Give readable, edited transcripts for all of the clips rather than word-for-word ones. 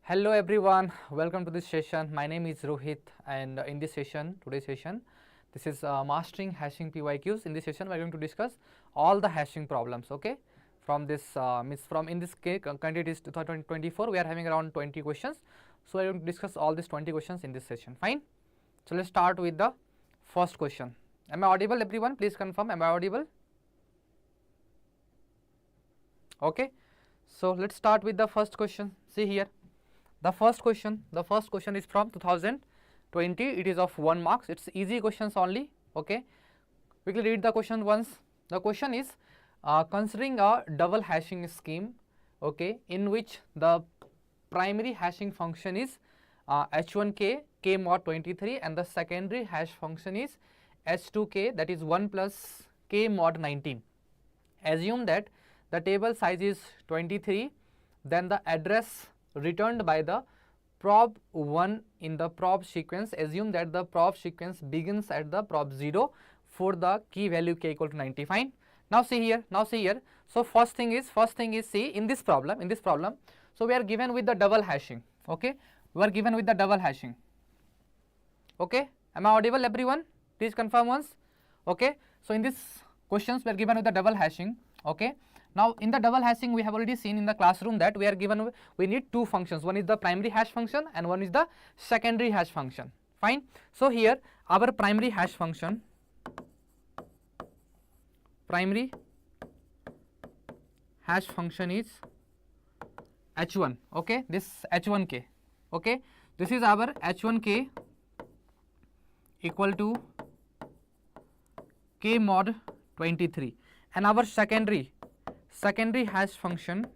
Hello everyone, welcome to this session. My name is Rohit, and in this session, today's session, this is mastering hashing PYQs. In this session, we are going to discuss all the hashing problems. Okay, from this in this case, candidate is 2024. We are having around 20 questions, so we are going to discuss all these 20 questions in this session. Fine. So let's start with the first question. Am I audible, everyone? Please confirm. Am I audible? Okay. So let's start with the first question. See here. The first question is from 2020. It is of 1 marks. It's easy questions only. Okay, quickly read the question once. The question is considering a double hashing scheme, okay, in which the primary hashing function is h1k k mod 23 and the secondary hash function is h2k, that is 1 plus k mod 19. Assume that the table size is 23, then the address returned by the prob 1 in the prob sequence, assume that the prob sequence begins at the prob 0 for the key value k equal to 90. Fine. Now see here. So first thing is see in this problem, so we are given with the double hashing. Okay, we are given with the double hashing. Okay, am I audible, everyone? Please confirm once. Okay, so in this questions we are given with the double hashing. Okay, now in the double hashing we have already seen in the classroom that we are given, we need two functions. One is the primary hash function and one is the secondary hash function. Fine. So here our primary hash function is h1. Okay, this h1k. Okay, this is our h1k equal to k mod 23, and our secondary hash function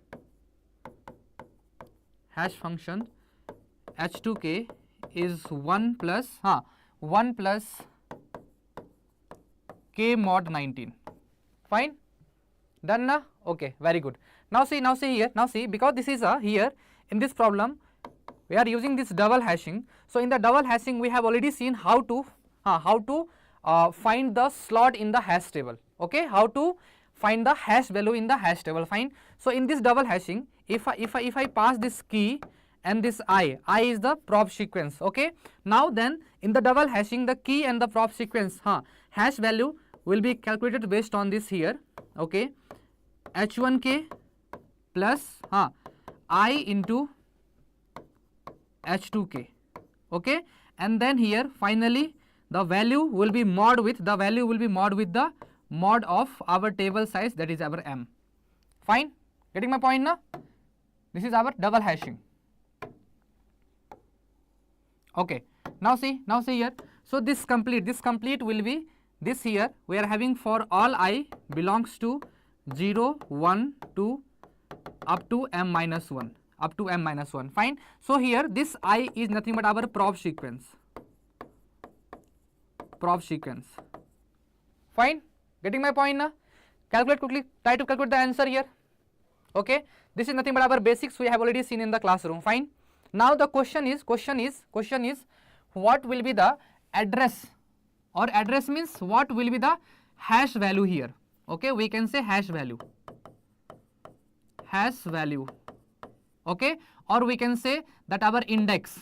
h2k is 1 plus k mod 19. Fine, done na? Okay, very good. Now see here, because this is here in this problem we are using this double hashing. So in the double hashing we have already seen how to find the slot in the hash table. Okay, how to find the hash value in the hash table. Fine. So in this double hashing, if I pass this key and this I is the prob sequence. Okay, now then in the double hashing the key and the prob sequence hash value will be calculated based on this here. Okay, h1k plus I into h2k. Okay, and then here finally the value will be mod with the mod of our table size, that is our m. Fine, getting my point now? This is our double hashing. Okay, now see here. So this complete will be this here. We are having for all I belongs to 0, 1, 2 up to m minus 1. Fine. So here this I is nothing but our prob sequence. Fine, getting my point now? Calculate quickly, try to calculate the answer here. Okay, this is nothing but our basics we have already seen in the classroom. Fine. Now the question is what will be the address, or address means what will be the hash value here. Okay, we can say hash value. Okay, or we can say that our index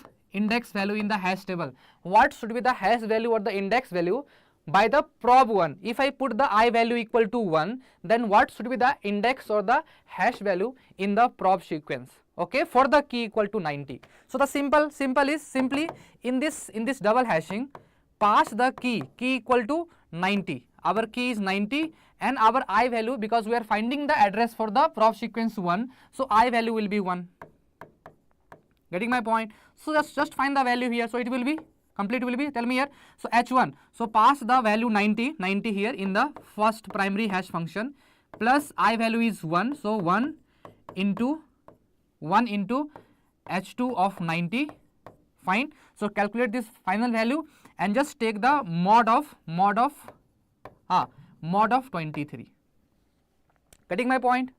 value in the hash table. What should be the hash value or the index value by the prob 1? If I put the I value equal to 1, then what should be the index or the hash value in the prob sequence? Okay, for the key equal to 90. So the simple is simply in this double hashing, pass the key equal to 90. Our key is 90 and our I value, because we are finding the address for the prob sequence 1, so I value will be 1. Getting my point? So just find the value here. So it will be complete will be, tell me here. So h1, so pass the value 90 here in the first primary hash function, plus I value is 1, so 1 into h2 of 90. Fine. So calculate this final value and just take the mod of 23. Getting my point?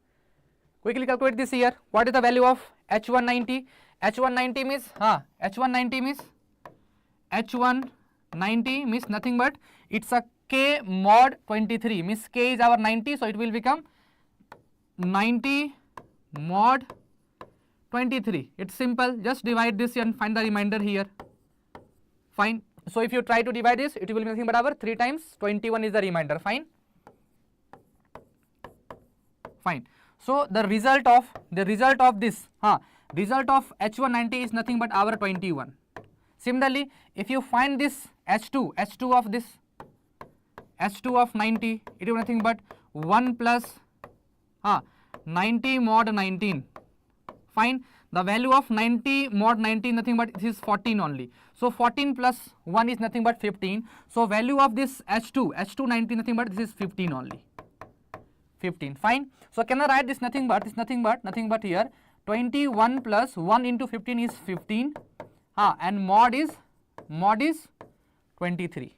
Quickly calculate this here. What is the value of h190? h190 means nothing but it's a k mod 23, means k is our 90, so it will become 90 mod 23. It's simple. Just divide this and find the remainder here. Fine. So if you try to divide this, it will be nothing but our 3 times 21 is the remainder. Fine. Fine. So the result of this, result of H190 is nothing but our 21. Similarly, if you find this H2 of this, H2 of 90, it will be nothing but 1 plus 90 mod 19. Fine. The value of 90 mod 19 nothing but this is 14 only. So 14 plus 1 is nothing but 15. So value of this H2 90 nothing but this is 15 only. 15. Fine. So can I write this nothing but here 21 plus 1 into 15 is 15. And mod is 23.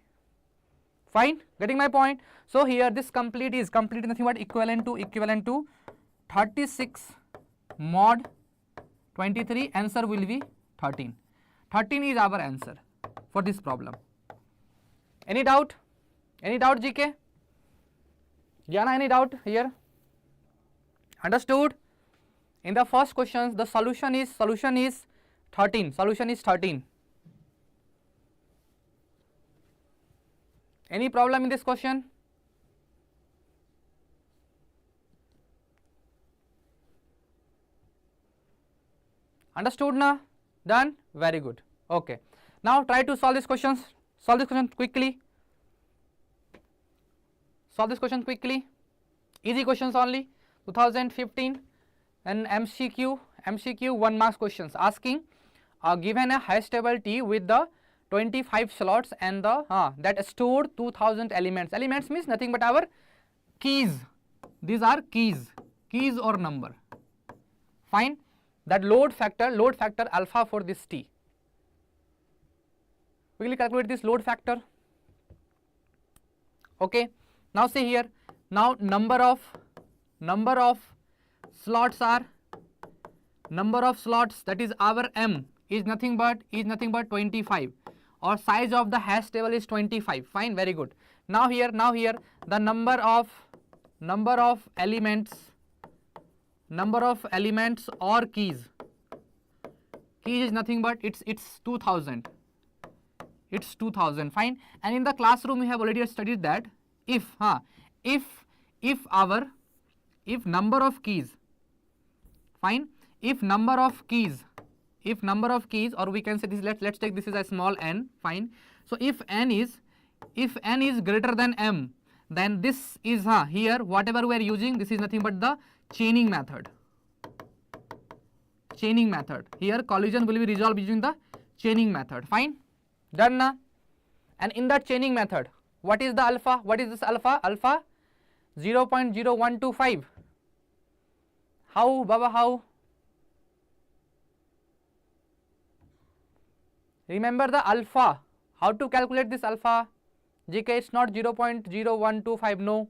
Fine. Getting my point? So here this complete is nothing but equivalent to 36 mod 23. Answer will be 13. 13 is our answer for this problem. Any doubt? GK? Jana, any doubt here? Understood? In the first questions, the solution is 13. Solution is 13. Any problem in this question? Understood na? Done? Very good. Okay. Now try to solve these questions. Solve this question quickly. Solve this question quickly. Easy questions only. 2015 and MCQ 1 marks questions asking given a hash table T with the 25 slots and the that stored 2000 elements. Elements means nothing but our keys. These are keys or number. Fine. That load factor alpha for this T. Quickly calculate this load factor. Okay. Now see here. Now number of slots that is our M is nothing but 25, or size of the hash table is 25. Fine. Very good. Now here the number of elements or keys is nothing but it's 2000. It's 2000. Fine. And in the classroom we have already studied that if number of keys, fine, if number of keys, or we can say this, let's take this is a small n. Fine. So if n is greater than m, then this is here whatever we are using, this is nothing but the chaining method. Here collision will be resolved using the chaining method. Fine. Done na? And in that chaining method, what is the alpha? What is this alpha? Alpha 0.0125. How, Baba, how? Remember the alpha. How to calculate this alpha? GK, it's not 0.0125, no.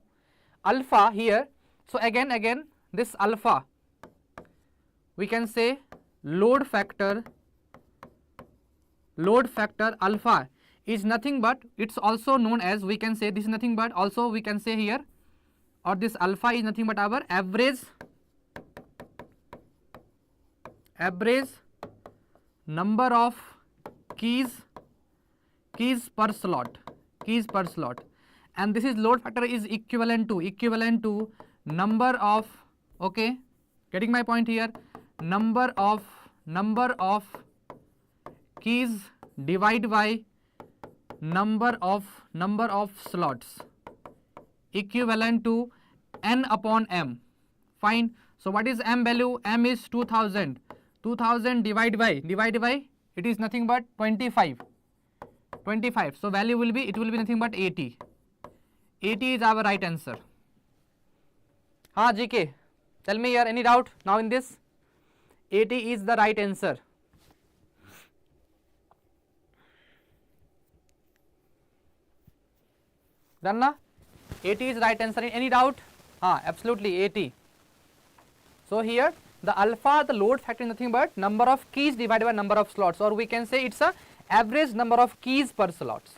Alpha here. So again this alpha, we can say load factor alpha is nothing but, it's also known as, we can say this is nothing but, also we can say here, or this alpha is nothing but our average number of keys per slot, and this is load factor is equivalent to number of, okay, getting my point here, number of keys divided by number of slots, equivalent to n upon m. Fine. So what is m value? M is 2000 divided by it is nothing but 25. So value will be, it will be nothing but 80. 80 is our right answer. GK, tell me here, any doubt now in this? 80 is the right answer. Done na? 80 is right answer. Any doubt? Absolutely 80. So here the alpha, the load factor is nothing but number of keys divided by number of slots, or we can say it's a average number of keys per slots.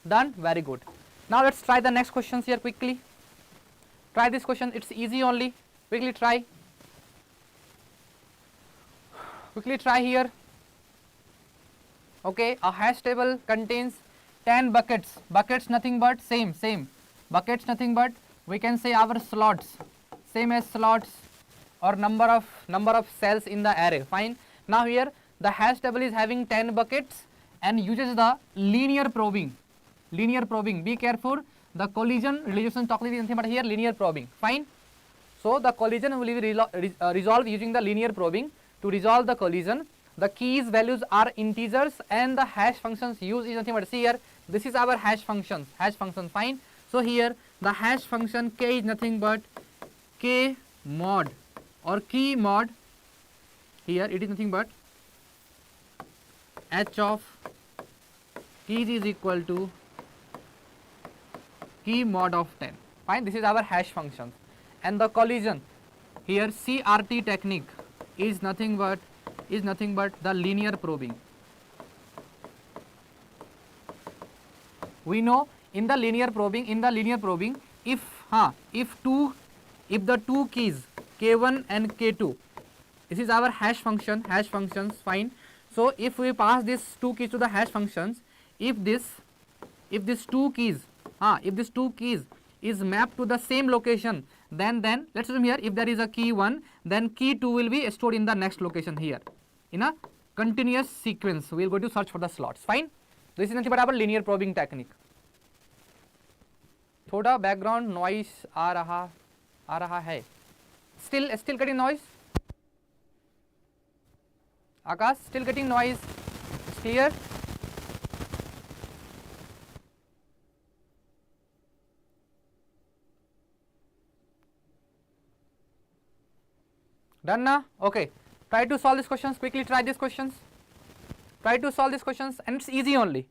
Done? Very good. Now let's try the next questions here quickly. Try this question, it's easy only. Quickly try. quickly try here. Okay, a hash table contains 10 buckets. Buckets nothing but same. Buckets nothing but we can say our slots, same as slots or number of cells in the array. Fine. Now here the hash table is having 10 buckets and uses the linear probing. Be careful. The collision relation chocolate is nothing but here linear probing. Fine. So the collision will be resolved using the linear probing. To resolve the collision, the keys values are integers and the hash functions used is nothing but, see here, this is our hash function. Fine. So here the hash function k is nothing but k mod or key mod. Here it is nothing but h of keys is equal to key mod of 10. Fine. This is our hash function. And the collision here CRT technique is nothing but the linear probing. We know in the linear probing if the two keys k1 and k2, this is our hash functions. Fine. So if we pass these two keys to the hash functions, if this two keys is mapped to the same location, then let's assume here if there is a key 1, then key 2 will be stored in the next location here in a continuous sequence. We will go to search for the slots. Fine. This is nothing but our linear probing technique. थोड़ा background noise आ रहा है. Still getting noise. Akash, still getting noise. It's clear. Done now? Okay. Try to solve these questions. Quickly try these questions. Try to solve these questions, and it's easy only.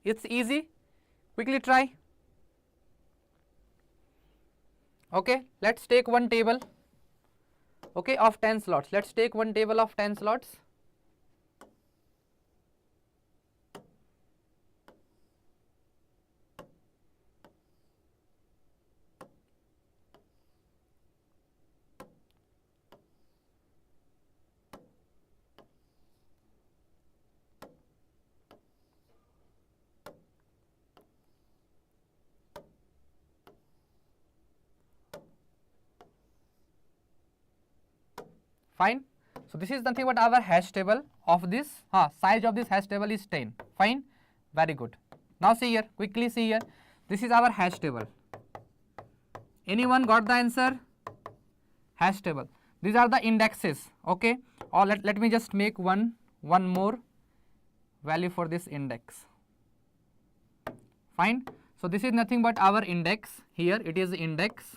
It's easy. Quickly try. Okay. Let's take one table. Okay, of 10 slots. Let's take one table of 10 slots. Fine. So this is nothing but our hash table of this. Size of this hash table is 10. Fine. Very good. Now see here. Quickly see here. This is our hash table. Anyone got the answer? Hash table. These are the indexes. Okay. Or let me just make one more value for this index. Fine. So this is nothing but our index. Here it is index.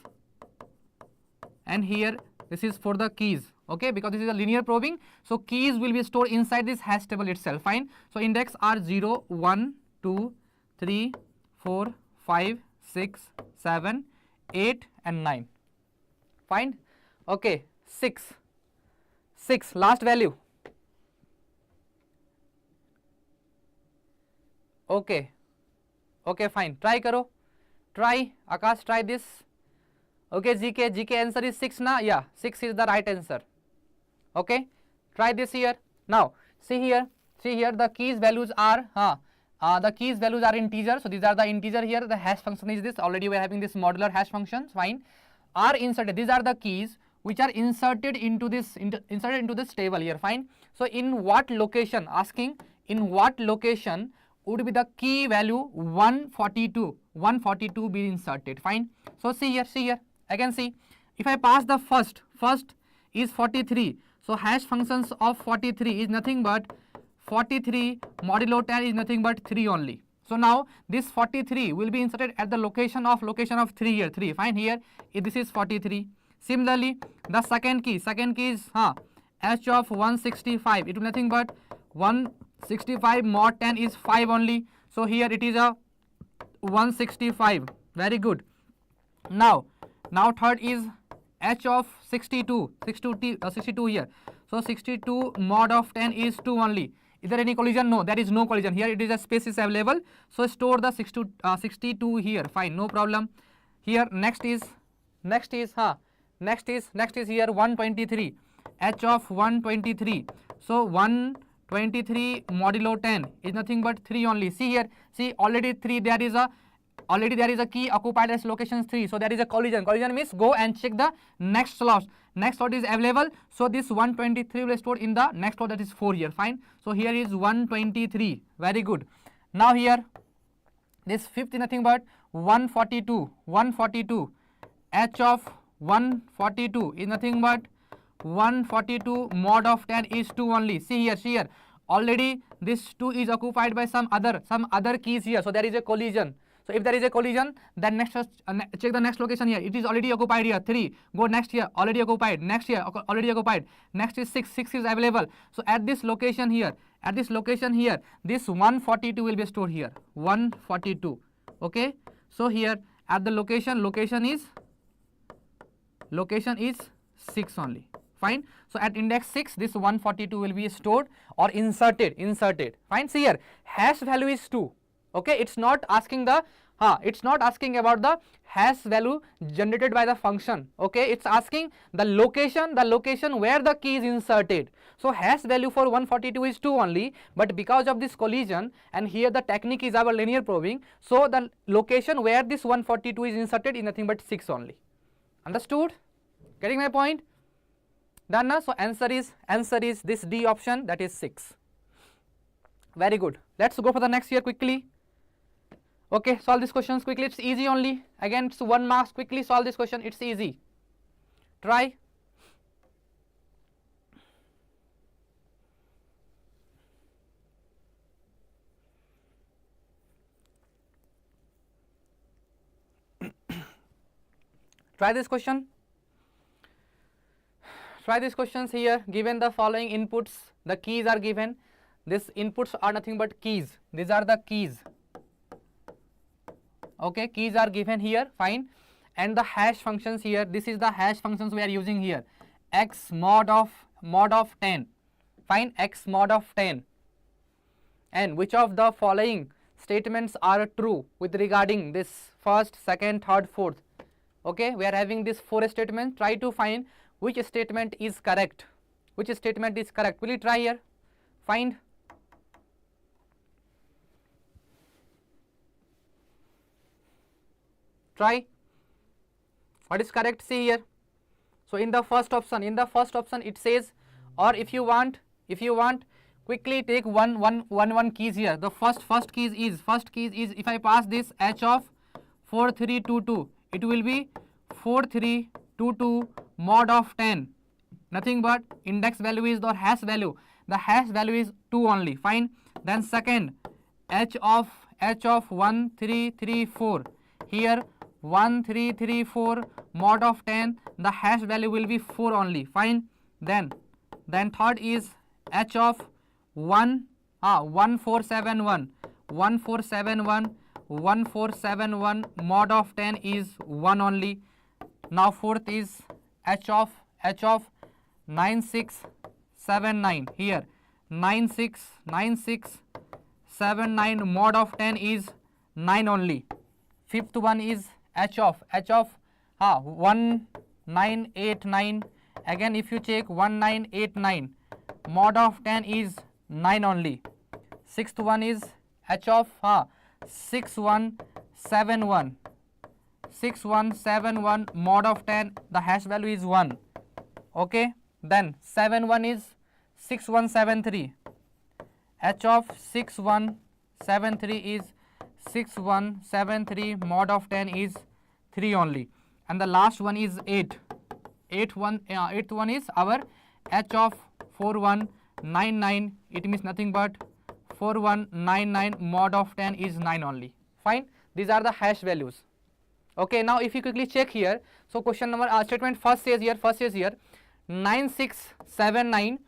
And here this is for the keys. Okay, because this is a linear probing, so keys will be stored inside this hash table itself. Fine. So index are 0, 1, 2, 3, 4, 5, 6, 7, 8 and 9. Fine. Okay, 6. Last value. Okay. Okay, fine. Try karo. Try. Akash, try this. Okay, GK answer is 6 na? Yeah, 6 is the right answer. Okay, try this here. Now see here the keys values are integer. So these are the integer here. The hash function is this. Already we are having this modular hash functions. Fine. Are inserted. These are the keys which are inserted into this table here. Fine. So in what location? Asking in what location would be the key value 142 be inserted. Fine. So see here. I can see if I pass the first is 43. So hash functions of 43 is nothing but 43 modulo 10 is nothing but 3 only. So now this 43 will be inserted at the location of 3 here. 3. Fine. Here this is 43. Similarly, the second key is h of 165. It will be nothing but 165 mod 10 is 5 only. So here it is a 165. Very good. Now third is h of 62 here. So 62 mod of 10 is 2 only. Is there any collision? No, there is no collision. Here it is a space is available. So store the 62 here. Fine, no problem. Here next is here 123. H of 123. So 123 modulo 10 is nothing but 3 only. See here, see already 3, there is a key occupied as location 3. So there is a collision. Collision means go and check the next slot. Next slot is available. So this 123 will be stored in the next slot, that is 4 here. Fine. So here is 123. Very good. Now here this fifth is nothing but 142. 142. H of 142 is nothing but 142 mod of 10 is 2 only. See here. Already this 2 is occupied by some other keys here. So there is a collision. So if there is a collision, then next check the next location here. It is already occupied here. 3. Go next here. Already occupied. Next here. Already occupied. Next is 6. 6 is available. So at this location here, this 142 will be stored here. 142. Okay. So here at the location is 6 only. Fine. So at index 6, this 142 will be stored or inserted. Fine. See here, hash value is 2. Okay, it's not asking about the hash value generated by the function. Okay, it's asking the location where the key is inserted. So hash value for 142 is 2 only, but because of this collision, and here the technique is our linear probing, so the location where this 142 is inserted is nothing but 6 only. Understood? Getting my point? Done now? So answer is this D option, that is 6. Very good. Let's go for the next here quickly. Okay, solve these questions quickly. It's easy only. Again, it's 1 marks. Quickly solve this question. It's easy. Try. Try this question. Try these questions here. Given the following inputs, the keys are given. These inputs are nothing but keys. These are the keys. Okay, keys are given here. Fine. And the hash functions here. This is the hash functions we are using here. X mod of 10. Fine. X mod of 10. And which of the following statements are true with regarding this first, second, third, fourth? Okay, we are having this 4 statements. Try to find which statement is correct. Which statement is correct? Will you try here? Find. Try. What is correct? See here. So in the first option it says, or if you want, quickly take one keys here. The first keys is if I pass this H of 4322, it will be 4322 mod of 10. Nothing but index value is the hash value. The hash value is 2 only. Fine. Then second, H of 1334. Here 1334 mod of 10, the hash value will be 4 only. Fine. Then third is H of 1471 mod of 10 is 1 only. Now fourth is H of 9679. Here 9679 mod of 10 is 9 only. Fifth one is H of 1989. Again, if you check 1989 mod of 10 is 9 only. Sixth one is H of 6171 mod of 10, the hash value is 1. Okay. Then 7 one is 6173. H of 6173 is 6173 mod of 10 is 3 only. And the last one is 8. Eighth one is our H of 4199. It means nothing but 4199 mod of 10 is 9 only. Fine. These are the hash values. Okay. Now if you quickly check here, so question number statement first says here 9679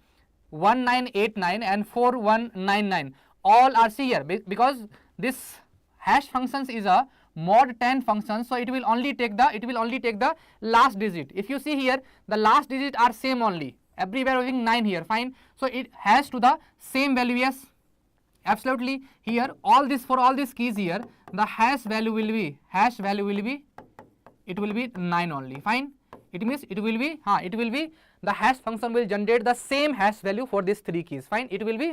1989 and 4199 all are here, because this hash functions is a mod 10 function, so it will only take the last digit. If you see here, the last digit are same only, everywhere having 9 here. Fine. So it has to the same value. Yes, absolutely. Here all this, for all these keys here, the hash value will be 9 only. Fine. It means it will be the hash function will generate the same hash value for these 3 keys. Fine, it will be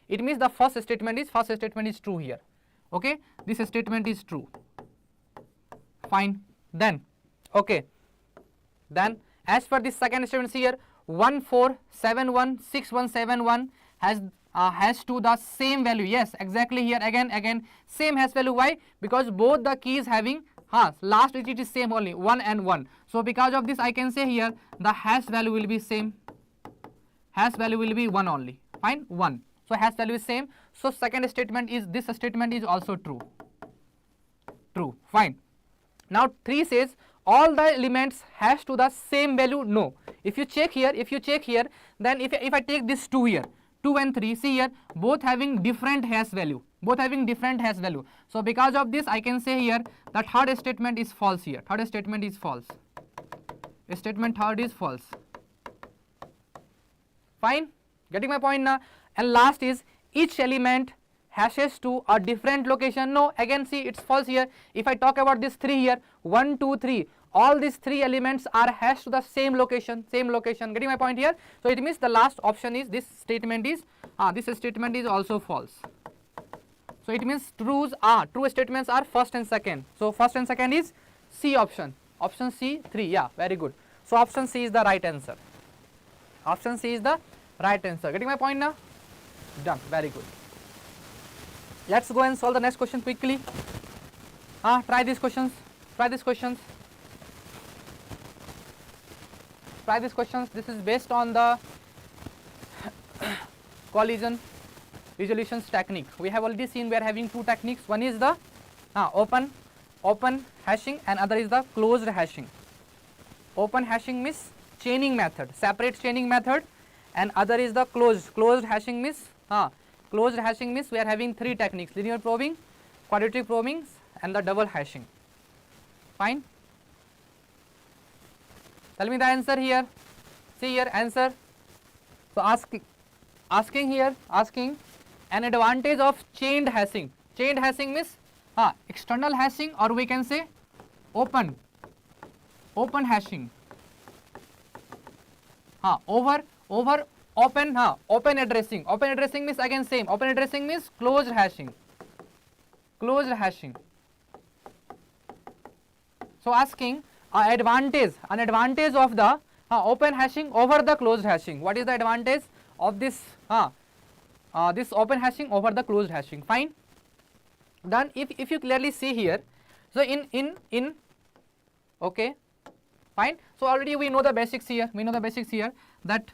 it means the first statement is true here. Okay, this statement is true. Fine, then okay, then as per this second statement here, 14716171 has to the same value. Yes, exactly, here again same hash value. Why? Because both the keys having last digit is same only, 1 and 1. So because of this I can say here the hash value will be same, hash value will be 1 only. Fine, 1. So hash value is same. So second statement is, this statement is also true. True. Fine. Now 3 says all the elements hash to the same value. No. If you check here, then if I take this 2 here, 2 and 3, see here both having different hash value. So because of this I can say here that third statement is false here. Third statement is false. Statement third is false. Fine, getting my point now? And last is each element hashes to a different location. No, again see it's false here. If I talk about this 3 here, 1 2 3, all these 3 elements are hashed to the same location. Getting my point here? So it means the last option is, this statement is also false. So it means true statements are first and second. So first and second is C option. Option C 3. Yeah, very good. So option C is the right answer. Option C is the right answer. Getting my point now? Done. Very good. Let's go and solve the next question quickly. Try these questions. This is based on the collision resolutions technique. We have already seen we are having 2 techniques. One is the open hashing and other is the closed hashing. Open hashing means chaining method, separate chaining method, and other is the closed hashing means we are having 3 techniques: linear probing, quadratic probing, and the double hashing. Fine. Tell me the answer here. See here answer. So asking an advantage of chained hashing. Chained hashing means external hashing, or we can say open hashing. Over open addressing. Open addressing means again same. Open addressing means closed hashing. So asking an advantage of the open hashing over the closed hashing. What is the advantage of this this open hashing over the closed hashing? Fine. Then if you clearly see here, so in okay, fine. So already we know the basics here. That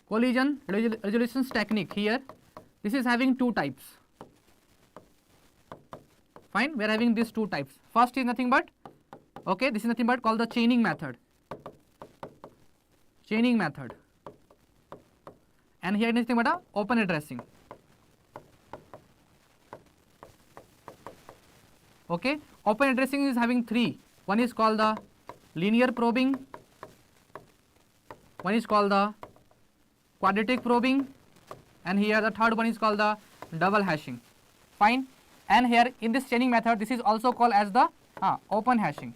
collision resolutions technique here, this is having 2 types. Fine, we are having these 2 types. First is nothing but this is nothing but called the chaining method. And here is nothing but a open addressing. Okay, open addressing is having 3. One is called the linear probing, one is called the quadratic probing, and here the third one is called the double hashing. Fine. And here in this chaining method, this is also called as the open hashing.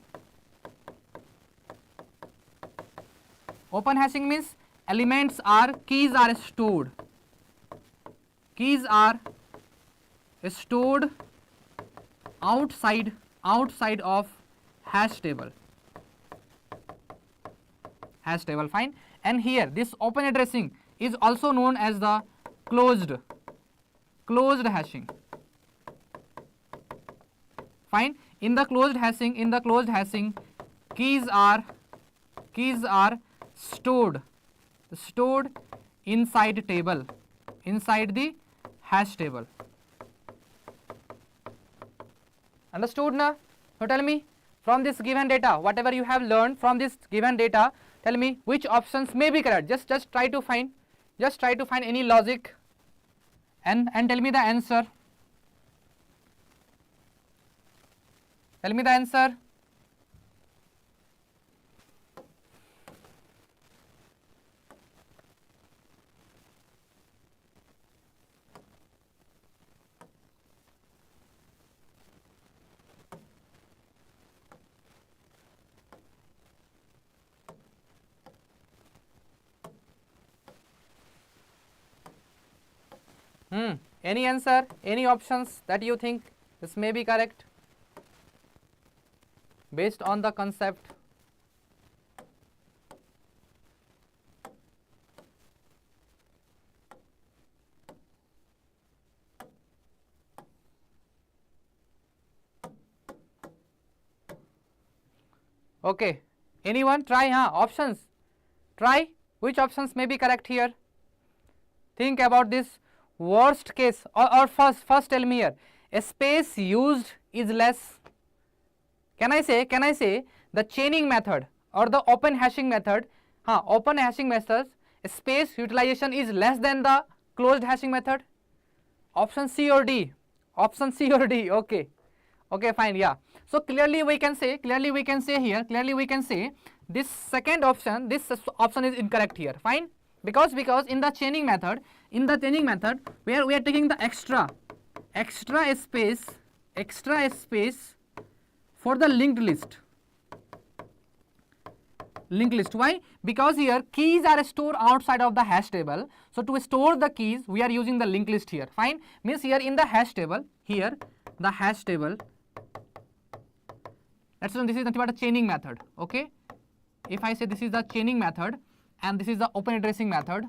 Open hashing means keys are stored outside of hash table. Fine. And here this open addressing is also known as the closed hashing. Fine. In the closed hashing, keys are stored inside the hash table. Understood now? So tell me, from this given data, whatever you have learned from this given data, tell me which options may be correct. Just try to find any logic and tell me the answer. Tell me the answer. Any answer? Any options that you think this may be correct based on the concept? Okay, anyone try? Options, try. Which options may be correct here? Think about this worst case, or first tell me here, a space used is less. Can I say the chaining method or the open hashing method, open hashing methods, space utilization is less than the closed hashing method? Option C or D? Option C or D? Okay, okay, fine, yeah. So clearly we can say here, this second option, this option is incorrect here, fine, because in the chaining method, where we are taking the extra space for the linked list. Why? Because here keys are stored outside of the hash table. So to store the keys, we are using the linked list here. Fine. Means here in the hash table, let's assume this is nothing but a chaining method. Okay. If I say this is the chaining method and this is the open addressing method,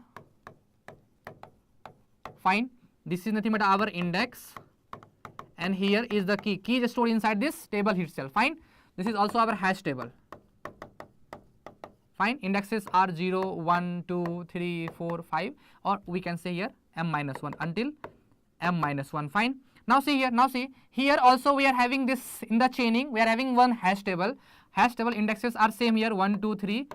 fine. This is nothing but our index, and here is the key. Key is stored inside this table itself. Fine. This is also our hash table. Fine. Indexes are 0, 1, 2, 3, 4, 5, or we can say here m-1 until m-1. Fine. Now see here also we are having this in the chaining. We are having one hash table. Hash table indexes are same here 1, 2, 3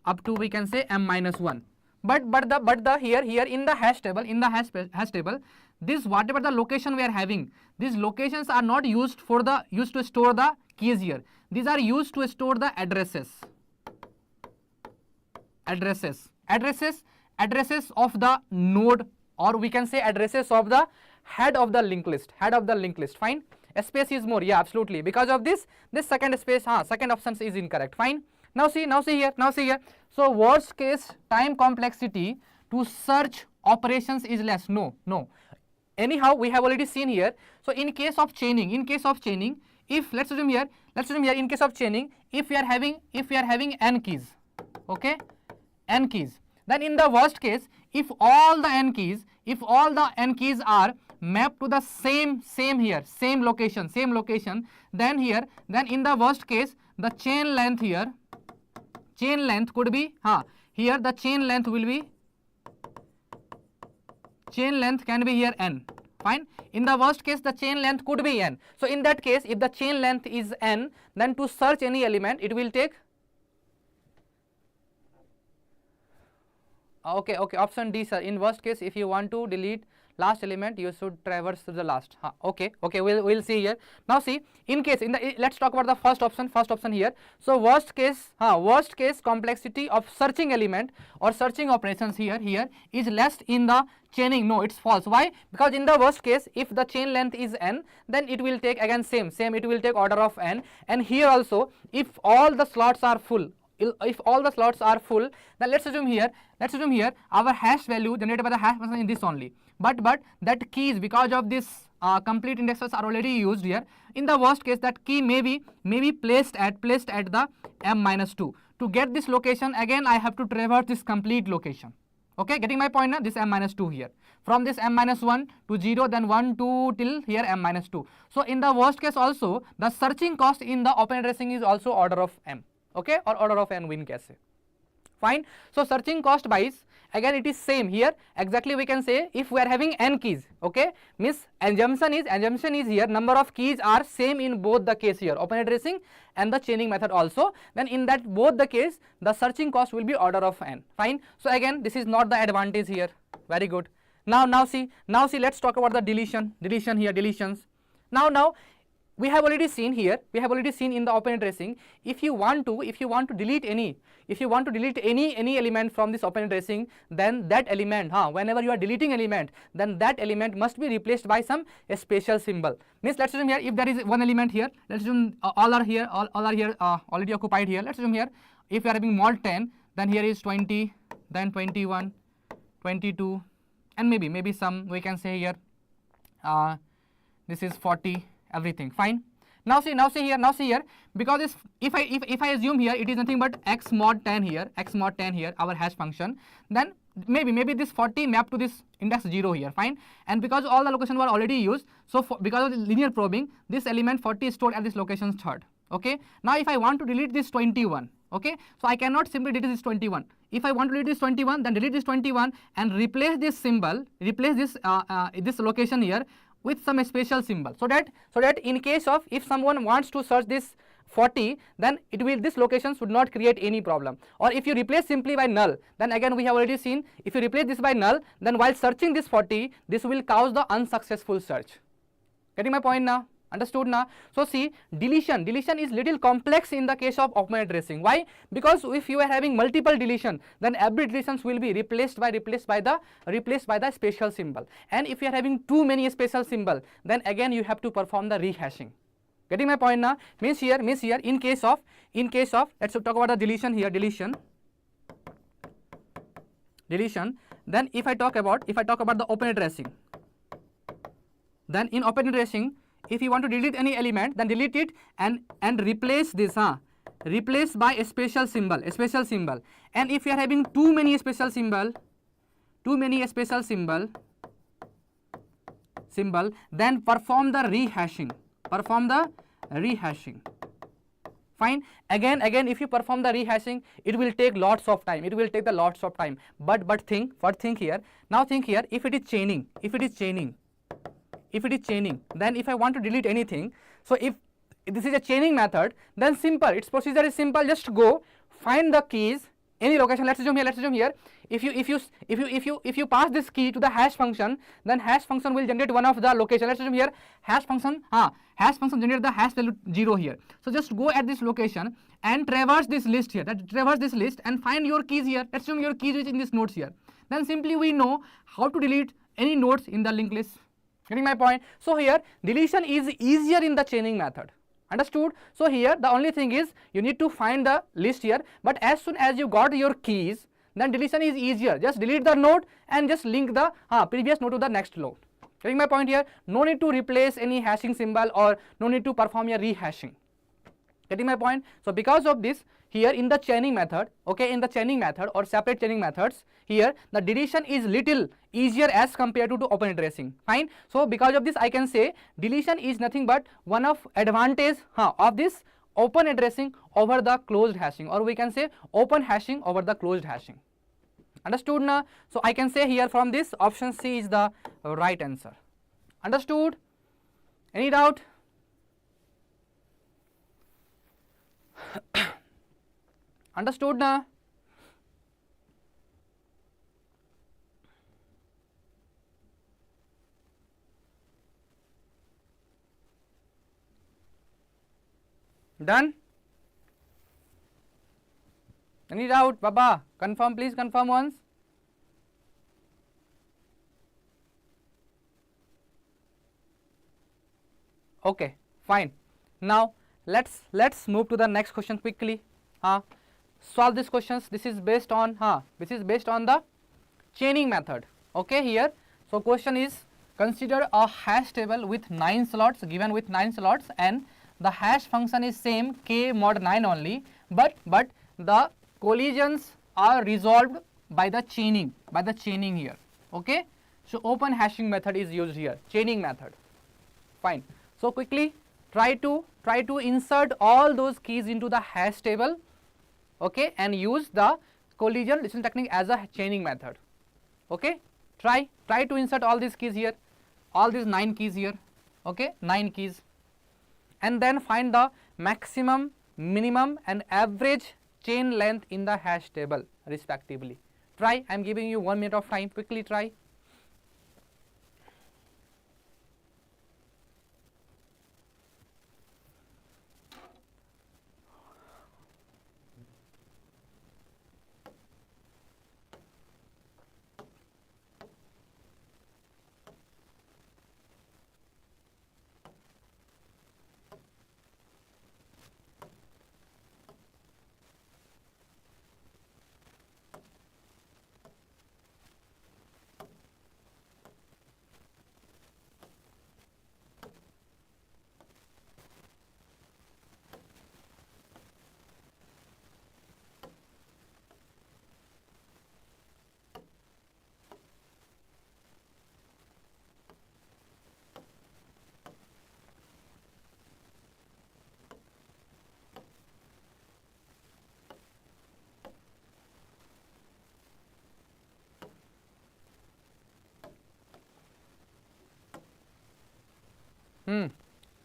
up to we can say m-1. But the here in the hash table, this whatever the location we are having, these locations are not used to store the keys here. These are used to store the addresses of the node, or we can say addresses of the head of the linked list. Fine. A space is more, yeah, absolutely. Because of this second space, second option is incorrect. Fine. Now see here. So worst case time complexity to search operations is less. No. Anyhow, we have already seen here. So in case of chaining, if let's assume here in case of chaining, if we are having n keys, okay, n keys, then in the worst case, if all the n keys are mapped to the same location, then in the worst case the chain length could be here the chain length can be here n. Fine. In the worst case the chain length could be n. So in that case, if the chain length is n, then to search any element it will take okay, option D, sir. In worst case, if you want to delete last element, you should traverse to the last. Okay, we'll see here. Now see, in case let's talk about the first option here. So worst case complexity of searching element or searching operations here is less in the chaining. No, it's false. Why? Because in the worst case, if the chain length is n, then it will take again same, it will take order of n. And here also, if all the slots are full, then let's assume here our hash value generated by the hash function is this only. But that keys, because of this complete indexes are already used here. In the worst case, that key may be placed at the m-2. To get this location, again I have to traverse this complete location. Okay, getting my point now? This m-2 here. From this m-1 to 0, then 1, 2 till here m-2. So in the worst case also, the searching cost in the open addressing is also order of m. Okay, or order of n win कैसे. Fine. So searching cost wise, again it is same here. Exactly we can say if we are having n keys, okay, means assumption is here number of keys are same in both the case here, open addressing and the chaining method also. Then in that both the case, the searching cost will be order of n. Fine. So again this is not the advantage here. Very good. Now see let's talk about the deletions. Now we have already seen in the open addressing, if you want to delete any element from this open addressing, then that element, whenever you are deleting element, then that element must be replaced by some special symbol. Means let's assume here if there is one element here, let's assume all are here already occupied here. Let's assume here if you are having mod 10, then here is 20, then 21, 22, and maybe some we can say here this is 40, everything fine. Now see here, because if I assume here it is nothing but x mod 10 here, our hash function, then maybe this 40 map to this index 0 here, fine. And because all the locations were already used, so because of the linear probing, this element 40 is stored at this location third. Okay. Now if I want to delete this 21, okay, so I cannot simply delete this 21. If I want to delete this 21, then delete this 21 and replace this symbol, replace this this location here with some special symbol, so that in case of if someone wants to search this 40, then this location should not create any problem. Or if you replace simply by null, then again we have already seen, if you replace this by null, then while searching this 40, this will cause the unsuccessful search. Getting my point now? Understood now? So see, deletion is little complex in the case of open addressing. Why? Because if you are having multiple deletion, then every deletions will be replaced by the special symbol. And if you are having too many special symbol, then again you have to perform the rehashing. Getting my point now? Means here in case of let's talk about the deletion here, deletion. Then if I talk about the open addressing, then in open addressing, if you want to delete any element, then delete it and replace this replace by a special symbol, and if you are having too many special symbol, then perform the rehashing, fine. Again if you perform the rehashing, it will take lots of time, but think here, if it is chaining, then if I want to delete anything, so if this is a chaining method, then simple, its procedure is simple. Just go find the keys any location. Let's assume here if you pass this key to the hash function, then hash function will generate one of the location. Let's assume here hash function generate the hash value 0 here. So just go at this location and traverse this list here, and find your keys here. Let's assume your keys is in this nodes here. Then simply we know how to delete any nodes in the linked list. Getting my point? So here deletion is easier in the chaining method. Understood? So here the only thing is you need to find the list here, but as soon as you got your keys, then deletion is easier. Just delete the node and just link the previous node to the next node. Getting my point here? No need to replace any hashing symbol or no need to perform a rehashing. Getting my point? So because of this, here in the chaining method, okay, in the chaining method or separate chaining methods, here the deletion is little easier as compared to open addressing. Fine. So because of this, I can say deletion is nothing but one of advantage of this open addressing over the closed hashing, or we can say open hashing over the closed hashing. Understood now? So I can say here from this option C is the right answer. Understood? Any doubt? Understood now? Done? Any doubt? Baba, confirm, please confirm once. Okay, fine. Now let's move to the next question quickly. Solve these questions. This is based on the chaining method. Okay, here. So question is, consider a hash table with 9 slots, given with 9 slots, and the hash function is same k mod 9 only, but the collisions are resolved by the chaining here. Okay, so open hashing method is used here, chaining method. Fine. So quickly try to insert all those keys into the hash table, okay, and use the collision resolution technique as a chaining method. Okay, try to insert all these keys here, all these 9 keys here, okay, 9 keys, and then find the maximum, minimum and average chain length in the hash table respectively. Try. I am giving you 1 minute of time. Quickly try.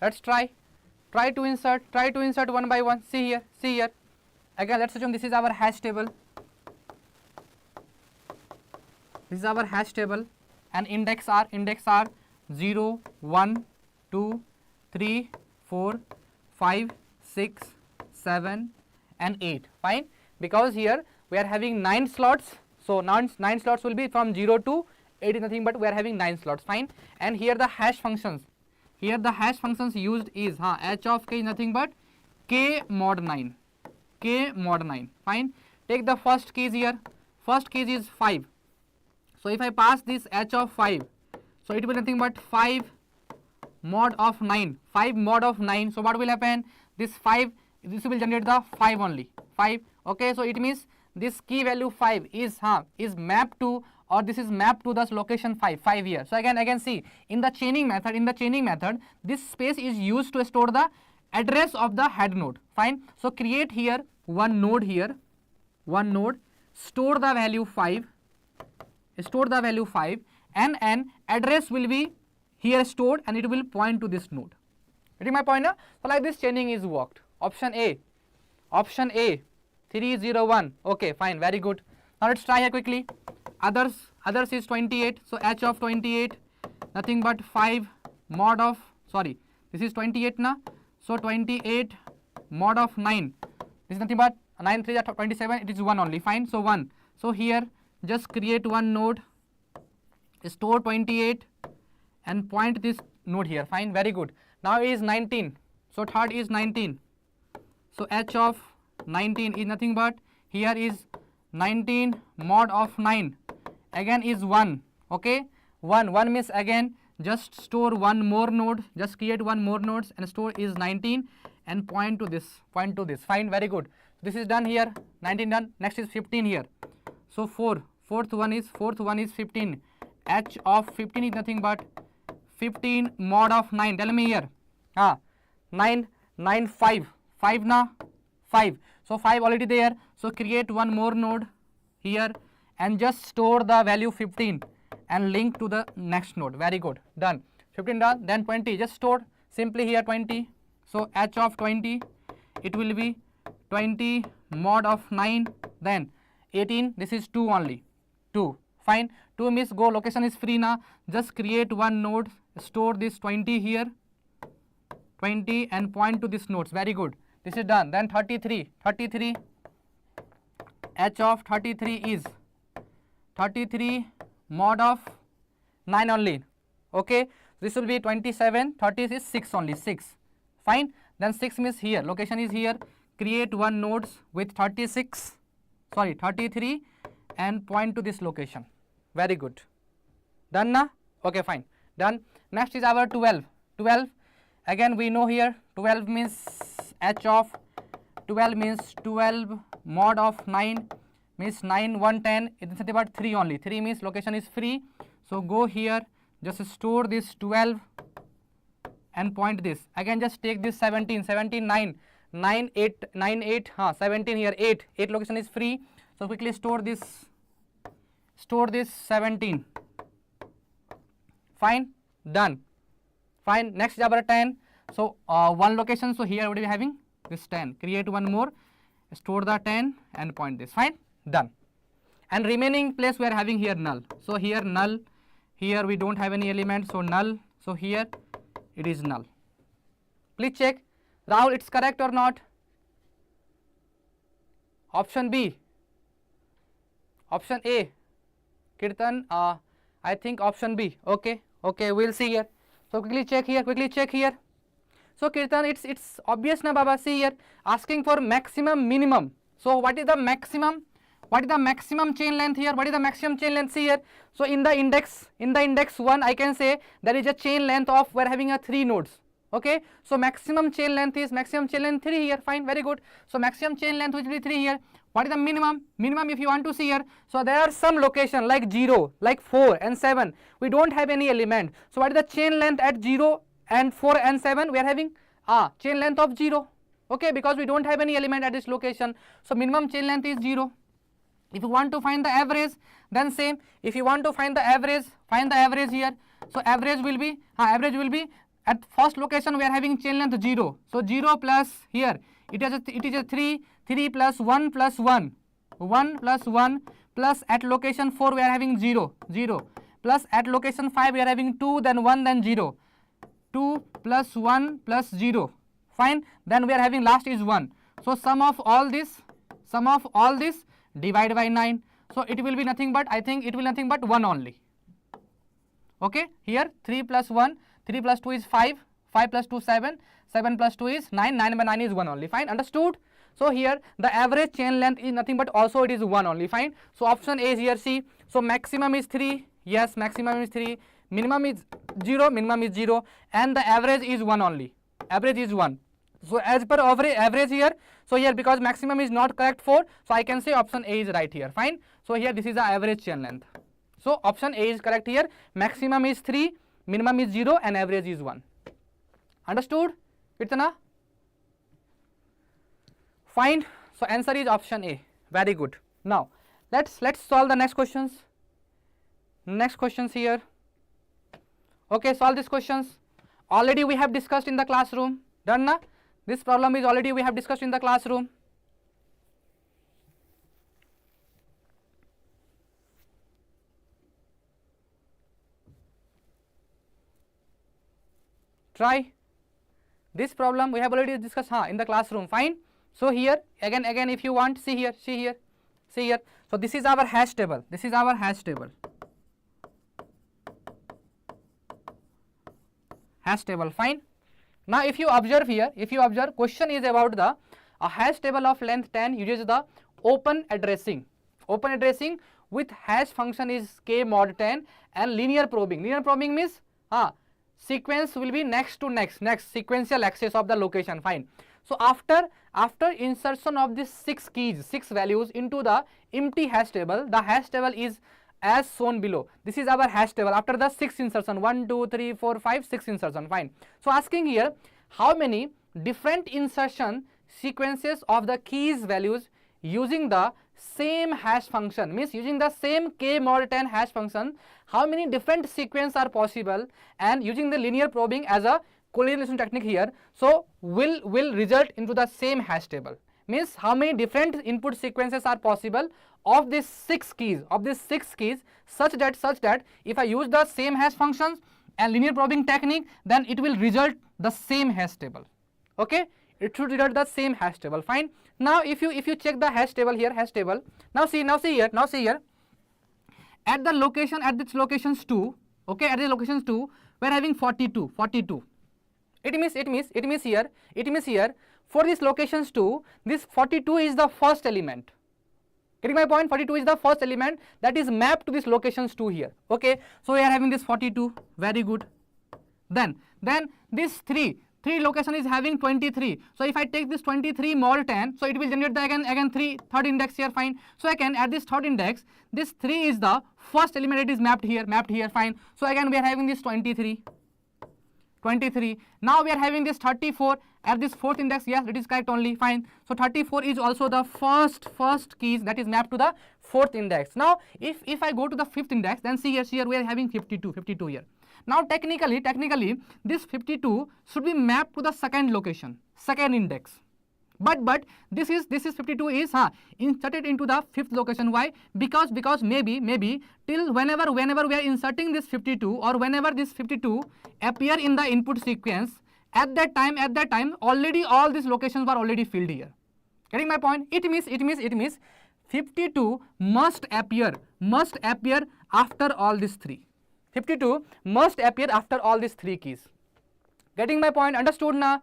Let's try to insert one by one. See here. Again, let's assume this is our hash table. This is our hash table, and index are 0, 1, 2, 3, 4, 5, 6, 7 and 8. Fine, because here we are having 9 slots. So 9 slots will be from 0 to 8 is nothing but we are having 9 slots. Fine, and here the hash functions. Here the hash functions used is h of k is nothing but k mod 9. K mod 9. Fine. Take the first keys here. First keys is 5. So if I pass this h of 5, so it will be nothing but 5 mod of 9. 5 mod of 9. So what will happen? This 5, this will generate the 5 only. 5. Okay. So it means this key value 5 is mapped to, or this is mapped to this location 5 here. So again see in the chaining method, this space is used to store the address of the head node. Fine. So create here one node here, store the value 5, and an address will be here stored and it will point to this node. Getting my point now? So like this chaining is worked. Option A 301. Okay, fine, very good. Now let's try here quickly. Others is 28. So h of 28 nothing but 5 mod of, sorry, this is 28 now. So 28 mod of 9. This is nothing but 9 3 27. It is 1 only. Fine. So 1. So here just create one node, store 28 and point this node here. Fine, very good. Now it is 19. So third is 19. So h of 19 is nothing but here is 19 mod of 9. Again is 1. Okay, 1 means again just store one more node, just create one more nodes and store is 19 and point to this. Fine, very good. This is done here. 19 done. Next is 15 here. So fourth one is 15. H of 15 is nothing but 15 mod of 9. Tell me here. 9 5 na 5. So 5 already there. So create one more node here and just store the value 15 and link to the next node. Very good. Done. 15 done. Then 20. Just store simply here 20. So h of 20, it will be 20 mod of 9. Then 18. This is 2 only. 2. Fine. 2 means go. Location is free now. Just create one node. Store this 20 here. 20 and point to this nodes. Very good. This is done. Then 33. H of 33 is 33 mod of 9 only. Okay. This will be 27. 30 is 6 only. 6. Fine. Then 6 means here. Location is here. Create one nodes with 33 and point to this location. Very good. Done na? Okay, fine. Done. Next is our 12. Again we know here 12 means h of 12 means 12 mod of 9 means 9 1 10. It is about 3 only. 3 means location is free. So go here, just store this 12 and point this. Again just take this 17 9 8 17 here 8 location is free. So quickly store this 17. Fine. Done. Fine. Next is our 10. So one location, so here we will be having this 10. Create one more, store the 10 and point this. Fine. Done. And remaining place we are having here null. So here null, here we don't have any element, so null. So here it is null. Please check, Rahul, it's correct or not? Option B. Option A. Kirtan, I think option B. Okay, we'll see here. So quickly check here. So Kirtan, it's obvious na Baba. See here, asking for maximum minimum. So what is the maximum? What is the maximum chain length here? What is the maximum chain length? See here. So in the index 1, I can say there is a chain length of, we're having a 3 nodes. Okay. So maximum chain length is 3 here. Fine. Very good. So maximum chain length will be 3 here. What is the minimum? Minimum if you want to see here. So there are some location like 0, like 4 and 7. We don't have any element. So what is the chain length at 0 and 4 and 7? We are having chain length of 0. Okay, because we don't have any element at this location. So minimum chain length is 0. If you want to find the average, then same. If you want to find the average, find the average here. So average will be at first location we are having chain length 0. So 0 plus here it is a 3, 3 plus 1 plus 1, 1 plus 1 plus at location 4 we are having 0, 0 plus at location 5 we are having 2, then 1, then 0, 2 plus 1 plus 0, fine, then we are having last is 1. So sum of all this divide by 9. So it will be nothing but, I think it will nothing but 1 only. Okay, here 3 plus 1, 3 plus 2 is 5, 5 plus 2 7, 7 plus 2 is 9, 9 by 9 is 1 only, fine, understood. So here the average chain length is nothing but also it is 1 only, fine. So option A is here, see. So maximum is 3, yes, maximum is 3, minimum is 0, and the average is 1 only, average is 1. So as per average here, so here because maximum is not correct 4, so I can say option A is right here, fine. So here this is the average chain length. So option A is correct here, maximum is 3, minimum is 0 and average is 1. Understood? Itna? Fine. So answer is option A. Very good. Now let's solve the next questions. Next questions here. Okay, solve these questions. Already we have discussed in the classroom. Done na? This problem is already we have discussed in the classroom. Try. This problem we have already discussed in the classroom, fine. So here again if you want, see here. So this is our hash table, fine. Now if you observe here, question is about the hash table of length 10 uses the open addressing with hash function is k mod 10 and linear probing. Linear probing means sequence will be next to next sequential access of the location, fine. So after insertion of these 6 keys, 6 values into the empty hash table, the hash table is as shown below. This is our hash table after the 6 insertion, 1 2 3 4 5 6 insertion, fine. So asking here how many different insertion sequences of the keys values using the same hash function, means using the same k mod 10 hash function, how many different sequences are possible, and using the linear probing as a correlation technique here, so will result into the same hash table, means how many different input sequences are possible of these 6 keys, such that if I use the same hash functions and linear probing technique, then it will result the same hash table. Okay, it should result the same hash table, fine. Now if you check the hash table here, now see here at the location, at this locations 2, okay, at the locations 2 we are having 42. It means here for this locations 2, this 42 is the first element. Getting my point? 42 is the first element that is mapped to this locations 2 here. Okay, so we are having this 42. Very good. Then this 3 location is having 23. So if I take this 23 mod 10, so it will generate the again third index here, fine. So again at this third index, this 3 is the first element that is mapped here, fine. So again we are having this 23. Now we are having this 34 at this fourth index, yes, it is correct only, fine. So 34 is also the first keys that is mapped to the fourth index. Now if I go to the fifth index, then see here we are having 52 here. Now technically this 52 should be mapped to the second location, second index. But this 52 is inserted into the fifth location. Why? Because maybe till whenever we are inserting this 52, or whenever this 52 appear in the input sequence, at that time already all these locations were already filled here. Getting my point? It means 52 must appear after all these 3. 52 must appear after all these 3 keys. Getting my point? Understood na?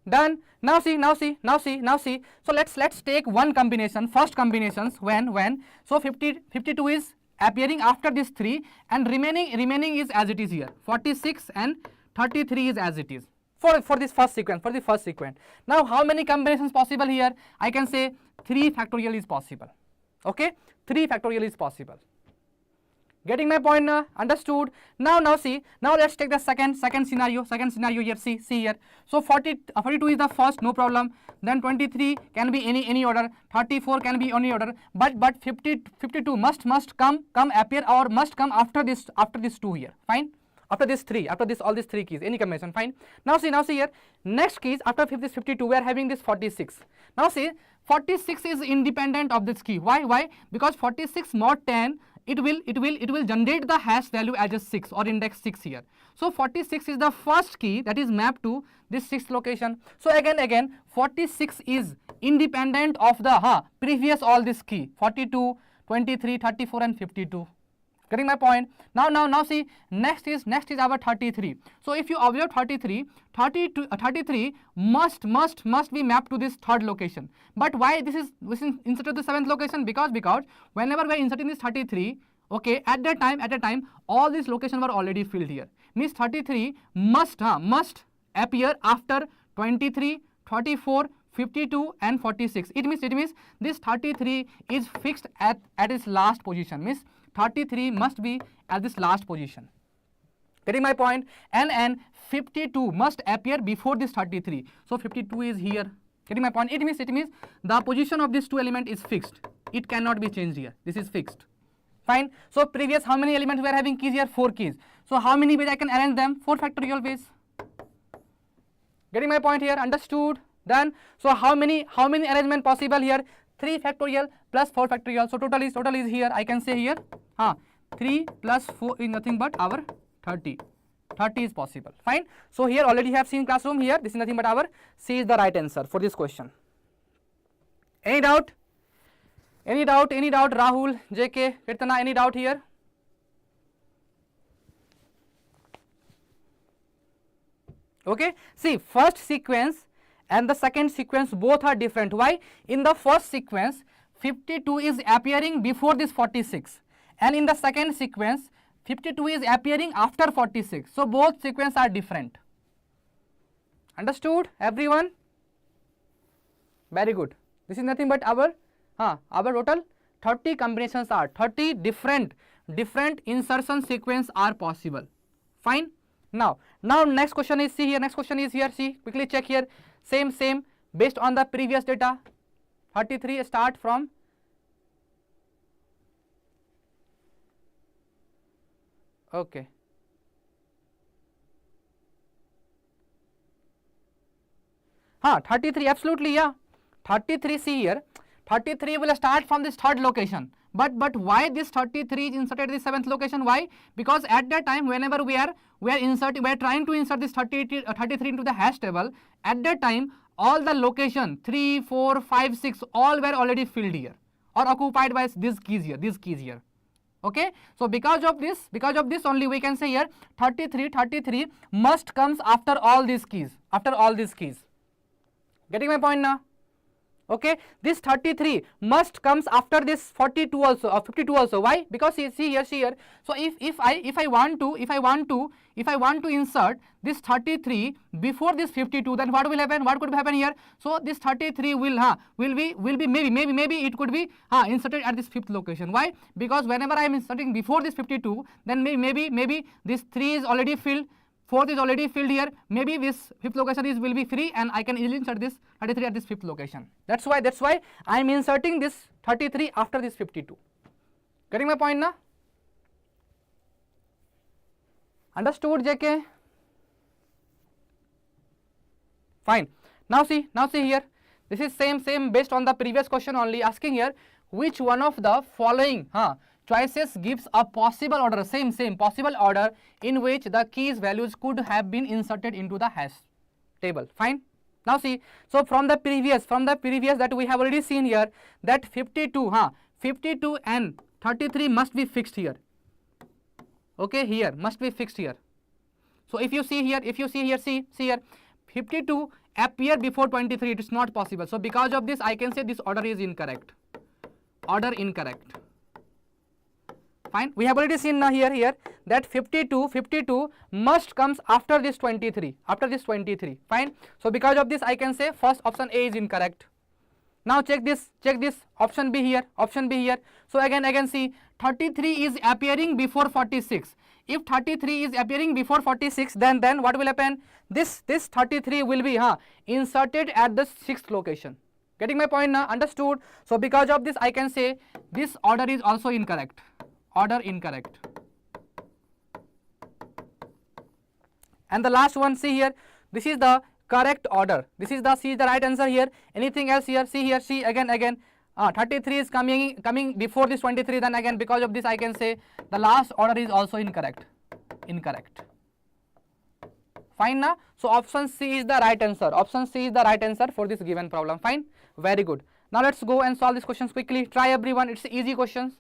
Done. Now see. So let's take one combination. First combinations when so 52 is appearing after this 3, and remaining is as it is here. 46 and 33 is as it is for this first sequence. Now how many combinations possible here? I can say 3 factorial is possible. Okay, 3 factorial is possible. Getting my point now? Understood. Now see. Now let's take the second scenario here. See here. So 42 is the first, no problem. Then 23 can be any order. 34 can be any order. But 52 must come appear, or must come after this 2 here. Fine. After this three, after this all these three keys, any combination, fine. Now see here, next keys after this 52, we are having this 46. Now see, 46 is independent of this key. Why? Because 46 mod 10, it will generate the hash value as a 6 or index 6 here. So 46 is the first key that is mapped to this 6th location. So again 46 is independent of the previous all this key 42, 23, 34 and 52. Getting my point? Now see, next is our 33. So if you observe 33 must be mapped to this third location. But why this is inserted to the 7th location? Because whenever we are inserting this 33, okay, at that time all these locations were already filled here. Means 33 must appear after 23, 34, 52 and 46. It means this 33 is fixed at its last position. Means 33 must be at this last position. Getting my point? And 52 must appear before this 33. So 52 is here. Getting my point? It means the position of this two element is fixed. It cannot be changed here. This is fixed. Fine. So previous how many elements we are having keys here? 4 keys. So how many ways I can arrange them? 4 factorial ways. Getting my point here? Understood? Done. So how many arrangement possible here? 3 factorial plus 4 factorial. So total is here. I can say here 3 plus 4 is nothing but our 30. 30 is possible. Fine. So here already have seen classroom here. This is nothing but our C is the right answer for this question. Any doubt? Rahul, JK, Kirtana, any doubt here? Okay. See, first sequence and the second sequence both are different. Why? In the first sequence 52 is appearing before this 46 and in the second sequence 52 is appearing after 46. So both sequences are different. Understood everyone? Very good. This is nothing but our total 30 combinations are 30 different insertion sequence are possible. Fine. Now next question is see here. Next question is here. See, quickly check here. Same based on the previous data. 33 start from okay. हाँ 33 absolutely yeah. 33 see here. 33 will start from this third location. But why this 33 is inserted at the 7th location? Why? Because at that time whenever we are trying to insert this 33 into the hash table, at that time all the location 3, 4, 5, 6 all were already filled here or occupied by these keys here. Okay. So because of this only we can say here 33 must comes after all these keys. Getting my point now? Okay, this 33 must comes after this 42 also or 52 also. Why? Because see here. So if I want to insert this 33 before this 52, then what will happen? What could happen here? So this 33 will be maybe it could be inserted at this 5th location. Why? Because whenever I am inserting before this 52, then maybe this 3 is already filled. 4th is already filled here. Maybe this 5th location will be free and I can easily insert this 33 at this 5th location. That's why I am inserting this 33 after this 52. Getting my point now? Understood, JK? Fine. Now see here. This is same based on the previous question only, asking here which one of the following choices gives a possible order, same possible order in which the keys values could have been inserted into the hash table. Fine. Now see, so from the previous that we have already seen here that 52 and 33 must be fixed here. Okay, here must be fixed here. So if you see here, see here 52 appear before 23, it is not possible. So because of this I can say this order is incorrect. Fine. We have already seen now here that 52 must comes after this 23. Fine. So because of this I can say first option A is incorrect. Now check this option B here. So again see 33 is appearing before 46. If 33 is appearing before 46, then what will happen? This 33 will be inserted at the 6th location. Getting my point now? Understood? So because of this I can say this order is also incorrect. And the last one, see here, this is the correct order. This is the right answer here. Anything else here? See here, see again. 33 is coming before this 23. Then again, because of this, I can say the last order is also incorrect. Fine na? So option C is the right answer. Option C is the right answer for this given problem. Fine, very good. Now let's go and solve these questions quickly. Try everyone. It's easy questions.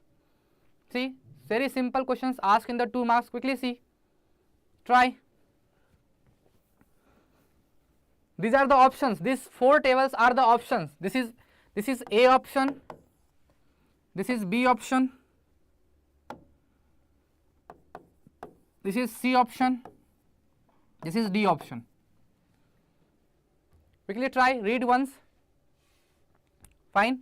See, very simple questions asked in the 2 marks. Quickly see. Try. These are the options. These 4 tables are the options. This is A option. This is B option. This is C option. This is D option. Quickly try, read once. Fine.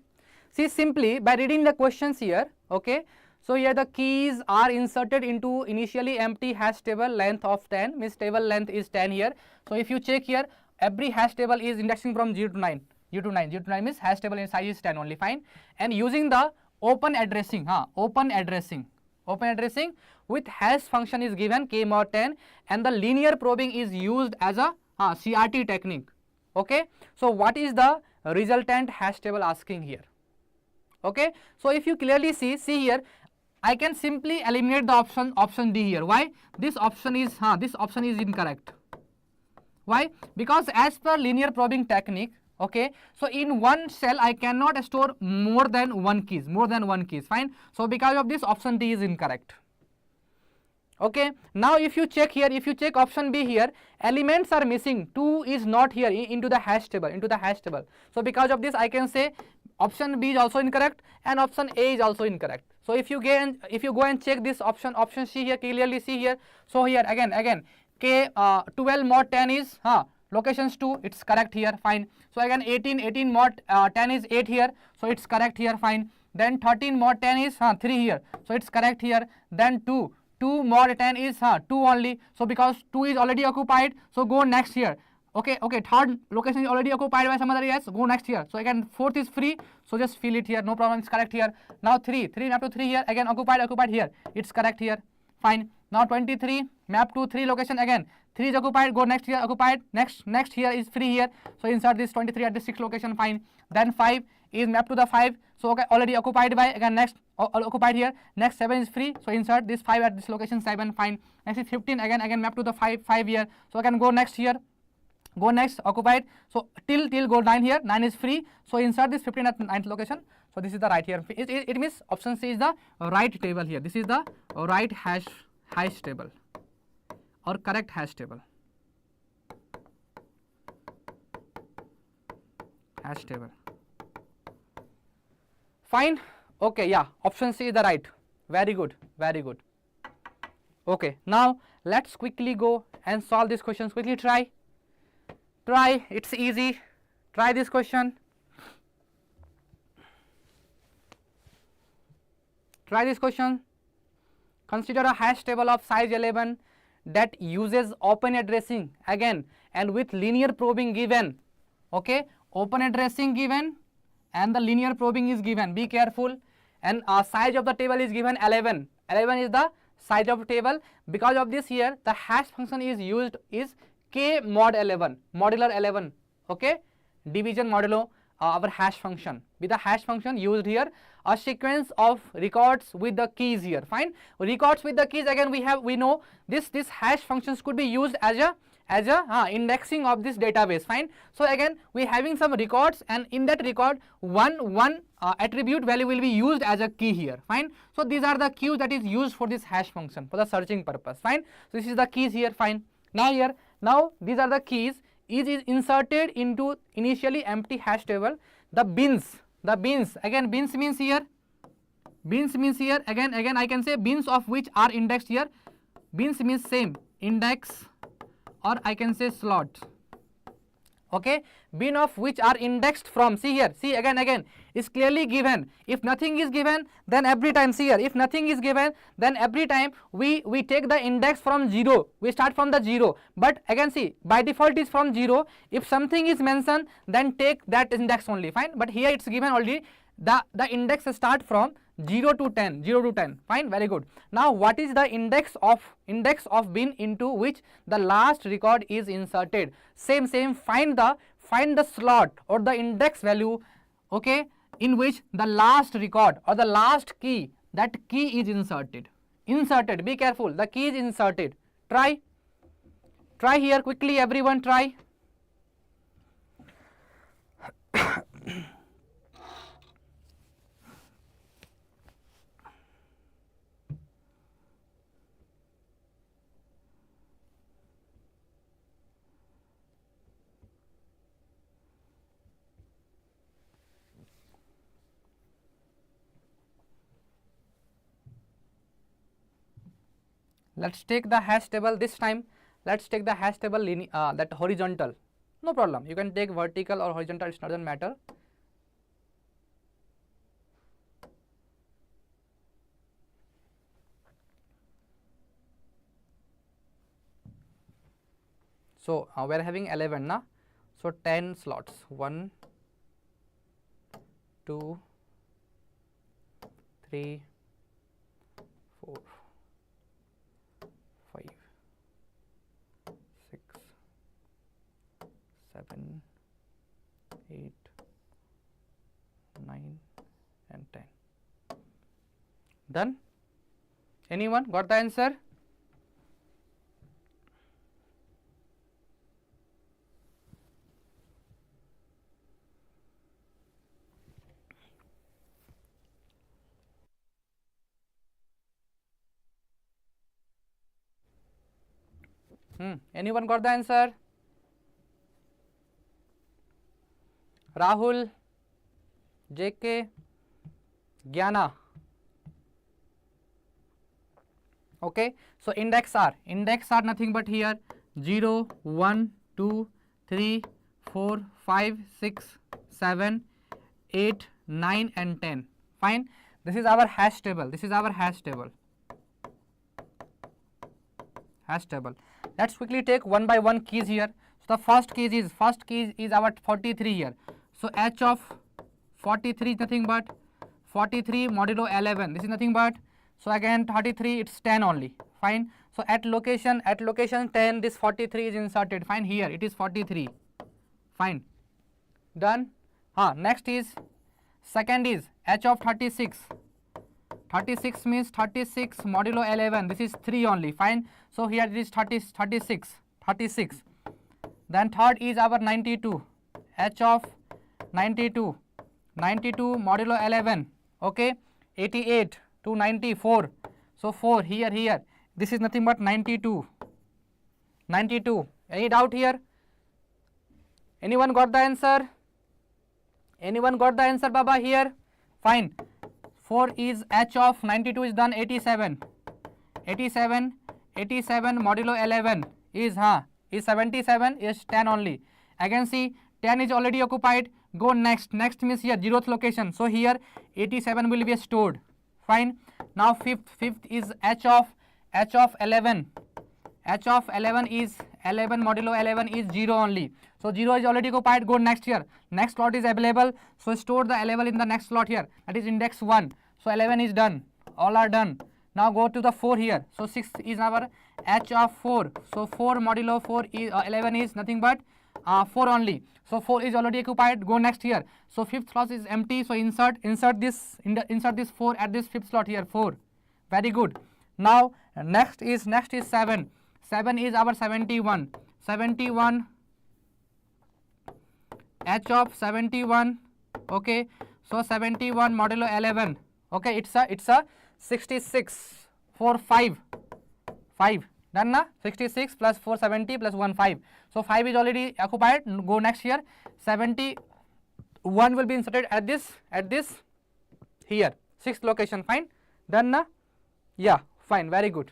See, simply by reading the questions here, okay. So here the keys are inserted into initially empty hash table length of 10, means table length is 10 here. So if you check here, every hash table is indexing from 0 to 9. 0 to 9 means hash table in size is 10 only. Fine. And using the open addressing, open addressing with hash function is given k mod 10, and the linear probing is used as a CRT technique. Okay. So what is the resultant hash table asking here? Okay. So if you clearly see here, I can simply eliminate the option D here. Why? This option is incorrect. Why? Because as per linear probing technique, okay, so in one cell I cannot store more than one keys. Fine. So because of this, option D is incorrect. Okay. Now if you check here, if you check option B here, elements are missing. 2 is not here into the hash table. So because of this, I can say option B is also incorrect and option A is also incorrect. So if you go and check this option C here, clearly see here. So here again K 12 mod 10 is locations 2, it's correct here. Fine. So again 18 mod 10 is 8 here, so it's correct here. Fine. Then 13 mod 10 is 3 here, so it's correct here. Then 2 mod 10 is 2 only, so because 2 is already occupied, so go next here. Okay, third location is already occupied by some other, yes, go next here. So again 4th is free, so just fill it here, no problem, it's correct here. Now 3 map to 3 here, again occupied here, it's correct here. Fine. Now 23 map to 3 location, again 3 is occupied, go next here, occupied, next here is free here, so insert this 23 at the 6th location. Fine. Then 5 is mapped to the 5, so okay, already occupied by, again next occupied here, next 7 is free, so insert this 5 at this location 7. Fine. Next is 15, again mapped to the 5 here, so again go next here, go next occupied, so till go 9 here, 9 is free, so insert this 15 at 9th location. So this is the right here. It means option C is the right table here. This is the right hash table or correct hash table. Fine. Okay, yeah, option C is the right. Very good. Okay, now let's quickly go and solve these questions. Quickly try, it's easy. Try this question. Consider a hash table of size 11 that uses open addressing again and with linear probing given. Okay, open addressing given and the linear probing is given. Be careful. And size of the table is given 11. 11 is the size of table. Because of this here, the hash function is used is k mod 11, modular 11. Okay, division modulo our hash function. With the hash function used here, a sequence of records with the keys here. Fine. Records with the keys, again we know this hash functions could be used as a indexing of this database. Fine. So again we having some records, and in that record one attribute value will be used as a key here. Fine. So these are the keys that is used for this hash function for the searching purpose. Fine. So this is the keys here. Fine. Now these are the keys. Is inserted into initially empty hash table. The bins, again bins means here, again I can say bins of which are indexed here. Bins means same, index, or I can say slots. Okay, bin of which are indexed from, see here, see again is clearly given. If nothing is given, then every time, see here, if nothing is given, then every time we take the index from 0, we start from the 0, but again see by default is from 0. If something is mentioned, then take that index only. Fine. But here it's given already the index start from 0 to 10, 0 to 10. Fine, very good. Now what is the index of bin into which the last record is inserted? Same, find the slot or the index value, okay, in which the last record or the last key, that key is inserted. Be careful, the key is inserted. Try here quickly, everyone try. Let's take the hash table this time. Let's take the hash table that horizontal. No problem. You can take vertical or horizontal. It doesn't matter. So we are having 11 na. So 10 slots. 1, 2, 3, 4, 5, 6, 7, 8, 9 and 10. Done? Anyone got the answer? Anyone got the answer? Rahul, JK, Gyana. Okay, so index are nothing but here 0, 1, 2, 3, 4, 5, 6, 7, 8, 9 and 10. Fine. This is our hash table. Let's quickly take one by one keys here. So the first key is our 43 here. So h of 43 is nothing but 43 modulo 11. This is nothing but, so again 33, it's 10 only. Fine. So at location 10, this 43 is inserted. Fine. Here it is 43. Fine. Done. Next is, second is h of 36. 36 means 36 modulo 11. This is 3 only. Fine. So here it is 36. Then third is our 92. H of 92 modulo 11. Okay. 88 to 94. So 4 here. This is nothing but 92. Any doubt here? Anyone got the answer? Baba here? Fine. 4 is h of 92 is done. 87 modulo 11 is 77, is 10 only. Again see, 10 is already occupied. Go next means here 0th location. So here 87 will be stored. Fine. Now fifth is h of 11. H of 11 is 11 modulo 11 is 0 only. So 0 is already occupied. Go next here. Next slot is available. So store the 11 in the next slot here. That is index 1. So 11 is done. All are done. Now go to the 4 here. So 6 is our h of 4. So 4 modulo 4 is 11 is nothing but 4 only. So 4 is already occupied. Go next here. So fifth slot is empty. So insert this 4 at this fifth slot here. 4. Very good. Now next is 7. 7 is our 71. H of 71. Okay. So 71 modulo 11. Okay. It's a 66. 4 5. Done na? 66 plus 470 plus 1 5. So 5 is already occupied. Go next here. 71 will be inserted at this here. 6th location. Fine. Done na? Yeah. Fine. Very good.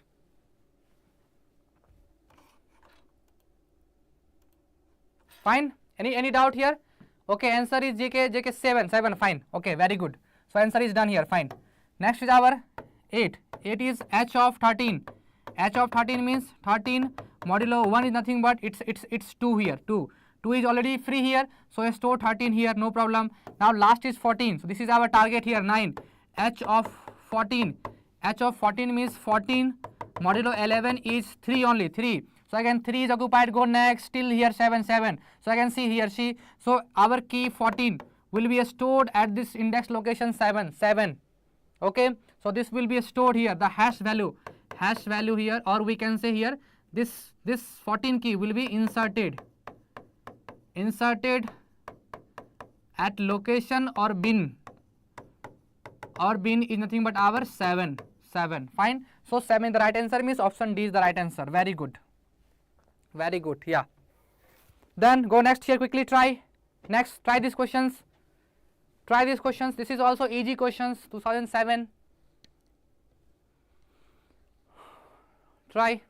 Fine. Any doubt here? Okay. Answer is JK 7. Fine. Okay. Very good. So answer is done here. Fine. Next is our 8. 8 is h of 13. H of 13 means 13 modulo 1 is nothing but it's 2 here. 2 2 is already free here, so I store 13 here, no problem. Now last is 14, so this is our target here, 9. H of 14, H of 14 means 14 modulo 11 is 3 only, 3. So again 3 is occupied, go next, still here 7, 7. So I can see here, see, so our key 14 will be stored at this index location 7, 7. Okay, so this will be stored here, the hash value here, or we can say here, this 14 key will be inserted at location or bin is nothing but our 7, fine. So 7 the right answer, means option D is the right answer. Very good, yeah. Then go next here, quickly try these questions. This is also easy questions, 2007. Try.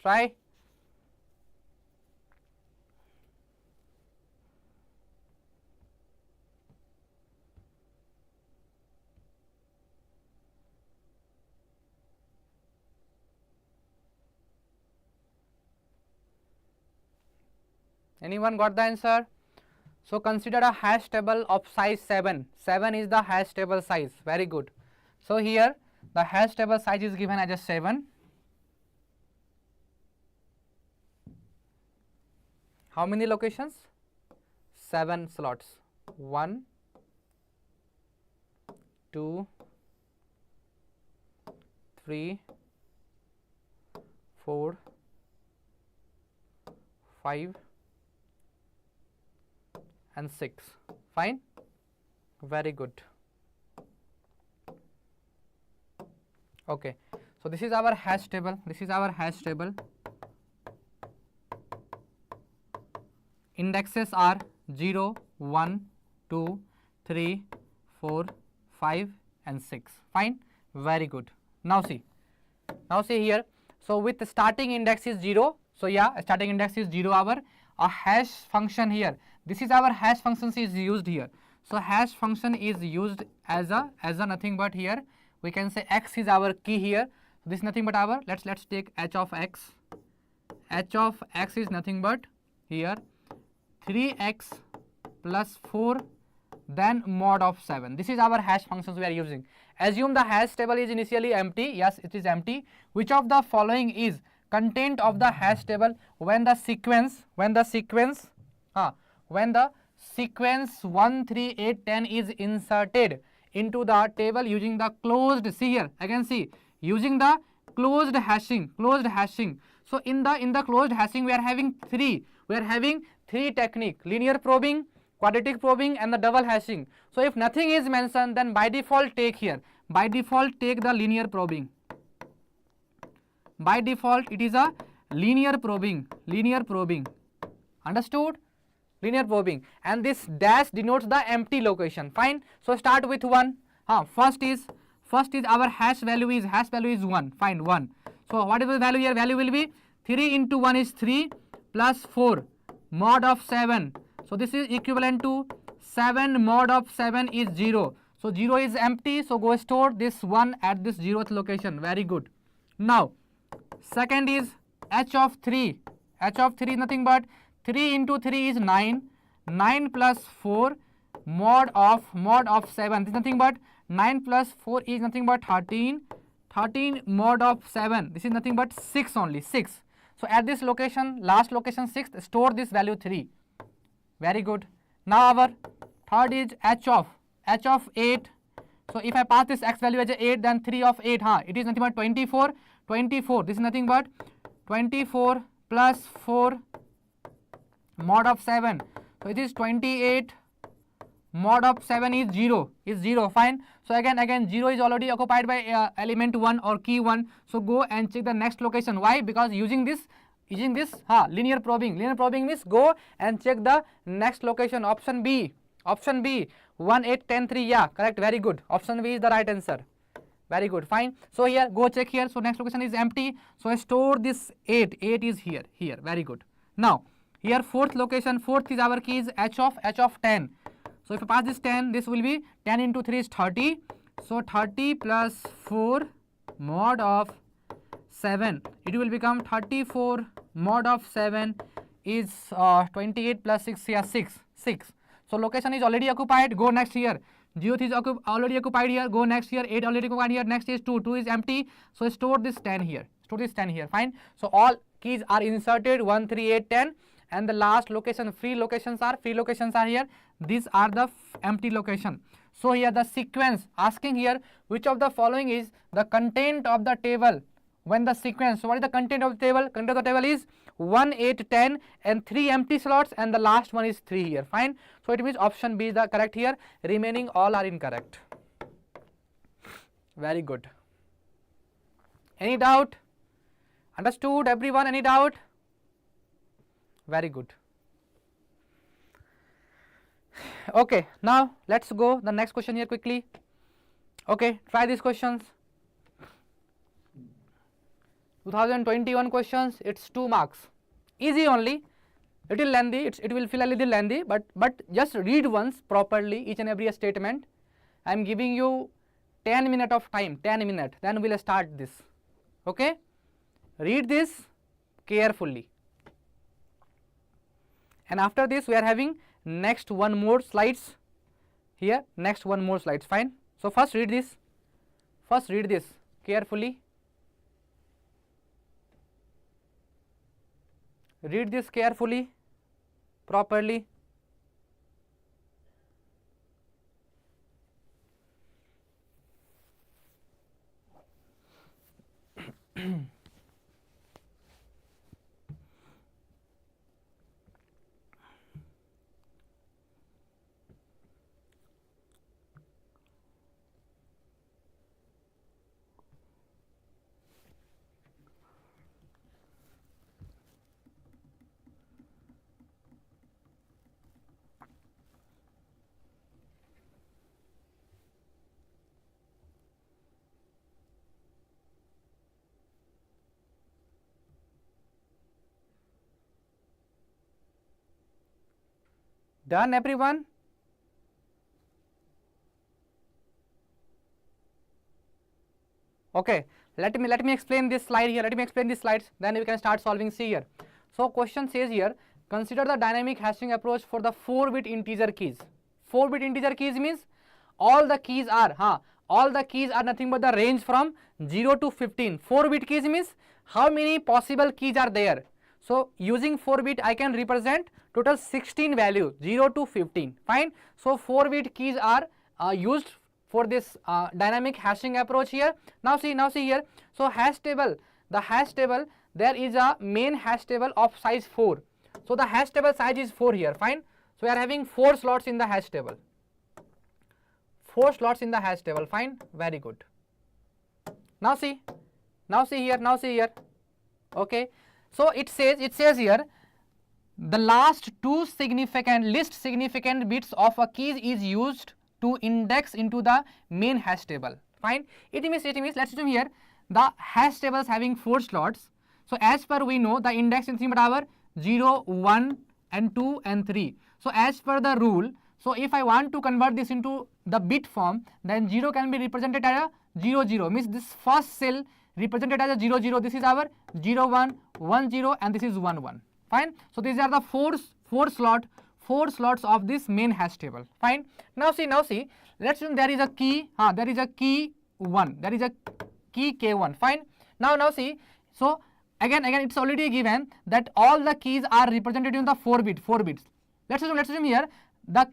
Try. Anyone got the answer? So consider a hash table of size 7. 7 is the hash table size. Very good. So here the hash table size is given as a 7. How many locations? 7 slots. 1, 2, 3, 4, 5 and 6. Fine. Very good. Okay. So this is our hash table. Indexes are 0, 1, 2, 3, 4, 5 and 6. Fine. Very good. Now see here. So with the starting index is 0. So yeah, starting index is 0. A hash function here. This is our hash function is used here. So hash function is used as a nothing but here we can say x is our key here. So this is nothing but our, let's take h of x. H of x is nothing but here 3x plus 4 then mod of 7. This is our hash functions we are using. Assume the hash table is initially empty. Yes, it is empty. Which of the following is content of the hash table when the sequence 1, 3, 8, 10 is inserted into the table using the closed, see here, again see, using the closed hashing. So in the closed hashing we are having three technique: linear probing, quadratic probing and the double hashing. So if nothing is mentioned, then by default take the linear probing. By default it is a linear probing. Understood? Linear probing, and this dash denotes the empty location. Fine. So start with 1. First is our hash value is 1. Find 1. So what is the value here? Value will be 3 into 1 is 3 plus 4 mod of 7. So this is equivalent to 7 mod of 7 is 0. So 0 is empty. So go store this 1 at this 0th location. Very good. Now second is h of 3. H of 3 is nothing but 3 into 3 is 9. 9 plus 4 mod of 7. This is nothing but 9 plus 4 is nothing but 13. 13 mod of 7. This is nothing but 6 only. 6. So at this location, last location 6, store this value 3. Very good. Now our third is h of 8. So if I pass this x value as 8, then 3 of 8, it is nothing but 24. 24. This is nothing but 24 plus 4 mod of 7. So it is 28 mod of 7 is 0. Fine. So again 0 is already occupied by element 1 or key 1. So go and check the next location. Why? Because using this Using this linear probing. Linear probing means go and check the next location. Option B. Option B. 1, 8, 10, 3. Yeah, correct. Very good. Option B is the right answer. Very good. Fine. So here, go check here. So next location is empty. So I store this 8. 8 is here. Here. Very good. Now here fourth location. Fourth is our key is h of 10. So if I pass this 10, this will be 10 into 3 is 30. So 30 plus 4 mod of 7. It will become 34 mod of 7 is 28 plus 6. Yeah, 6. 6. So location is already occupied. Go next here. 0th is already occupied here. Go next here. 8 already occupied here. Next is 2. 2 is empty. So store this 10 here. Store this 10 here. Fine. So all keys are inserted. 1, 3, 8, 10. And the last location, free locations are here. These are the empty location. So here the sequence asking here which of the following is the content of the table when the sequence. So what is the content of the table? Content of the table is 1, 8, 10 and 3 empty slots, and the last one is 3 here. Fine. So it means option B is the correct here. Remaining all are incorrect. Very good. Any doubt? Understood everyone? Any doubt? Very good. Okay, now let's go the next question here quickly. Okay, try these questions. 2021 questions. It's 2 marks. Easy only. Little lengthy. It will feel a little lengthy, but just read once properly each and every statement. I am giving you 10 minutes of time. 10 minutes. Then we'll start this. Okay. Read this carefully. And after this we are having next one more slides here. Next one more slides. Fine. So first read this. First read this carefully. Read this carefully, properly. Done everyone? Okay, let me explain this slide here. Let me explain these slides, then we can start solving. See here. So question says here, consider the dynamic hashing approach for the 4-bit integer keys. 4-bit integer keys means all the keys are nothing but the range from 0 to 15. 4-bit keys means how many possible keys are there. So using 4-bit I can represent total 16 values 0 to 15. Fine. So 4-bit keys are used for this dynamic hashing approach here. Now see here. So hash table, the hash table, there is a main hash table of size 4. So the hash table size is 4 here. Fine. So we are having 4 slots in the hash table. 4 slots in the hash table. Fine. Very good. Now see here. Okay. So it says here the last 2 least significant bits of a key is used to index into the main hash table. Fine. It means let's assume here the hash tables having 4 slots. So as per we know the index is nothing but our 0, 1 and 2 and 3. So as per the rule, so if I want to convert this into the bit form, then 0 can be represented as a 0, 0, means this first cell represented as a 0, 0. This is our 0, 1, 1, 0 and this is 1, 1. Fine. So these are the four slots of this main hash table. Fine. Now see. Let's assume there is a key. There is a key 1. There is a key K1. Fine. Now see. So again it's already given that all the keys are represented in the 4 bits. Let's assume here the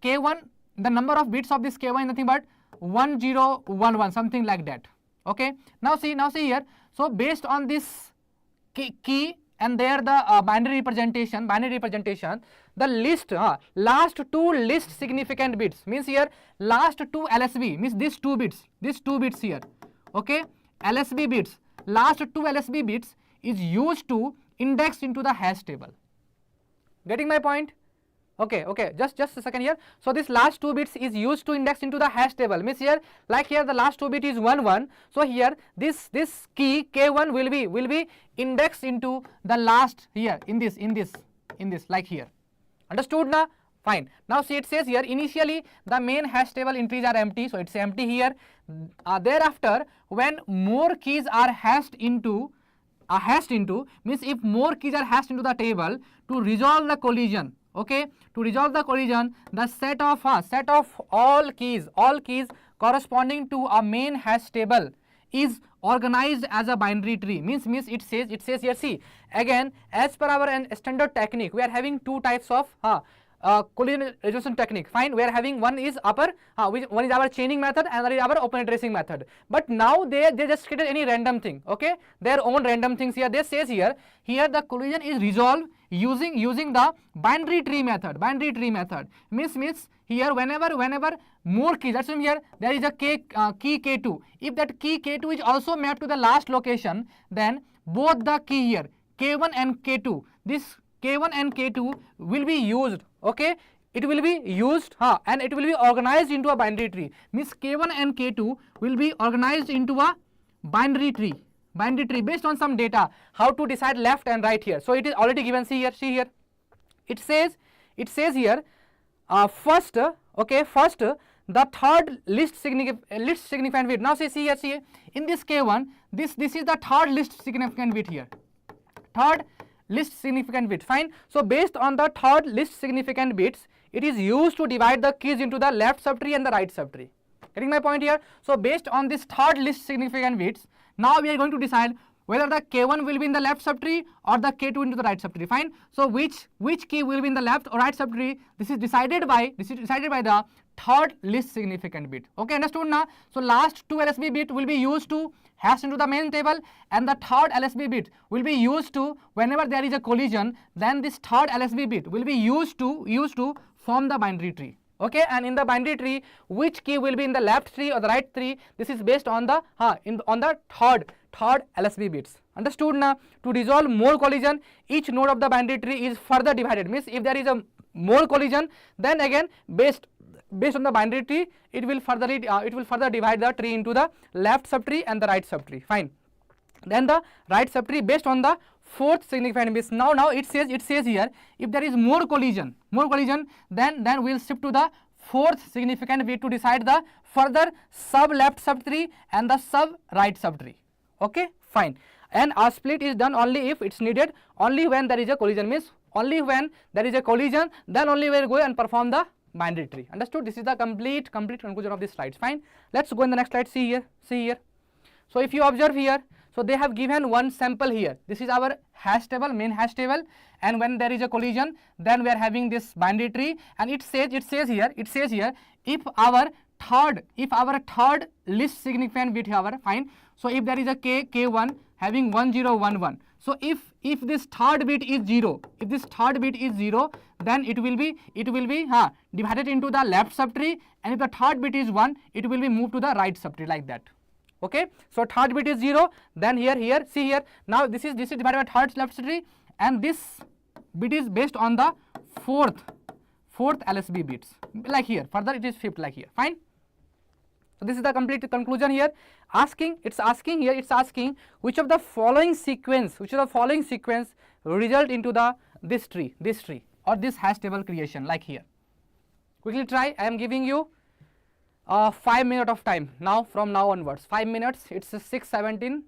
K1, the number of bits of this K1 is nothing but 1, 0, 1, 1, something like that. Okay. Now see here. So based on this key and there the binary representation, the last 2 least significant bits means here last 2 LSB means these 2 bits here. Okay. LSB bits, last 2 LSB bits is used to indexed into the hash table. Getting my point? Okay, just a second here. So this last 2 bits is used to index into the hash table. Means here, like here the last 2 bit is 1 1. So here this key K1 will be indexed into the last here in this like here. Understood now? Fine. Now see, it says here initially the main hash table entries are empty, so it's empty here. Thereafter, when more keys are hashed into means if more keys are hashed into the table, to resolve the collision, okay, to resolve the collision, the set of all keys corresponding to a main hash table is organized as a binary tree. Means it says here, see, again, as per our standard technique, we are having two types of collision resolution technique. Fine, we are having one is one is our chaining method, and another is our open tracing method. But now they just created any random thing, okay, their own random things here. They says here the collision is resolved using the binary tree method. Means here whenever more keys, assume here there is a key K2. If that key K2 is also mapped to the last location, then both the key here K1 and K2, this K1 and K2 will be used, okay, it will be used and it will be organized into a binary tree. Means K1 and K2 will be organized into a binary tree based on some data, how to decide left and right here. So it is already given. See here it says here first the third least significant bit. Now see here in this K1, this is the third least significant bit here, third least significant bit. Fine. So based on the third least significant bits, it is used to divide the keys into the left subtree and the right subtree. Getting my point here? So based on this third least significant bits, now we are going to decide whether the K1 will be in the left subtree or the K2 into the right subtree. Fine. So which key will be in the left or right subtree? This is decided by the third least significant bit. Okay, understood now? So last 2 LSB bit will be used to hash into the main table, and the third LSB bit will be used to, whenever there is a collision, then this third LSB bit will be used to form the binary tree. Okay, and in the binary tree, which key will be in the left tree or the right tree? This is based on the on the third LSB bits. Understood now? To resolve more collision, each node of the binary tree is further divided. Means if there is a more collision, then again based on the binary tree, it will further divide the tree into the left subtree and the right subtree. Fine. Then the right subtree based on the fourth significant bit. Now it says here, if there is more collision, then we will shift to the fourth significant bit to decide the further sub left subtree and the sub right subtree. Okay, fine. And a split is done only if it's needed, only when there is a collision. Means only when there is a collision, then only we will go and perform the binary tree. Understood? This is the complete conclusion of this slides. Fine. Let's go in the next slide. See here. So if you observe here, so they have given one sample here. This is our hash table, main hash table, and when there is a collision, then we are having this binary tree, and it says here if our third least significant bit here, fine. So if there is a K1 having 1 0 1 1. So if this third bit is 0, then it will be divided into the left subtree, and if the third bit is 1, it will be moved to the right subtree, like that. Okay, so third bit is 0, then here see here, now this is divided by third left subtree, and this bit is based on the fourth LSB bits, like here. Further it is fifth, like here. Fine. So this is the complete conclusion here. It's asking which of the following sequence result into this tree or this hash table creation, like here. Quickly try. I am giving you 5 minutes of time now, from now onwards. 5 minutes. It's 6:17.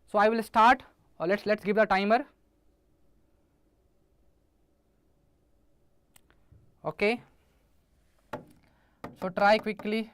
So I will start. Let's give the timer. Okay. So try quickly.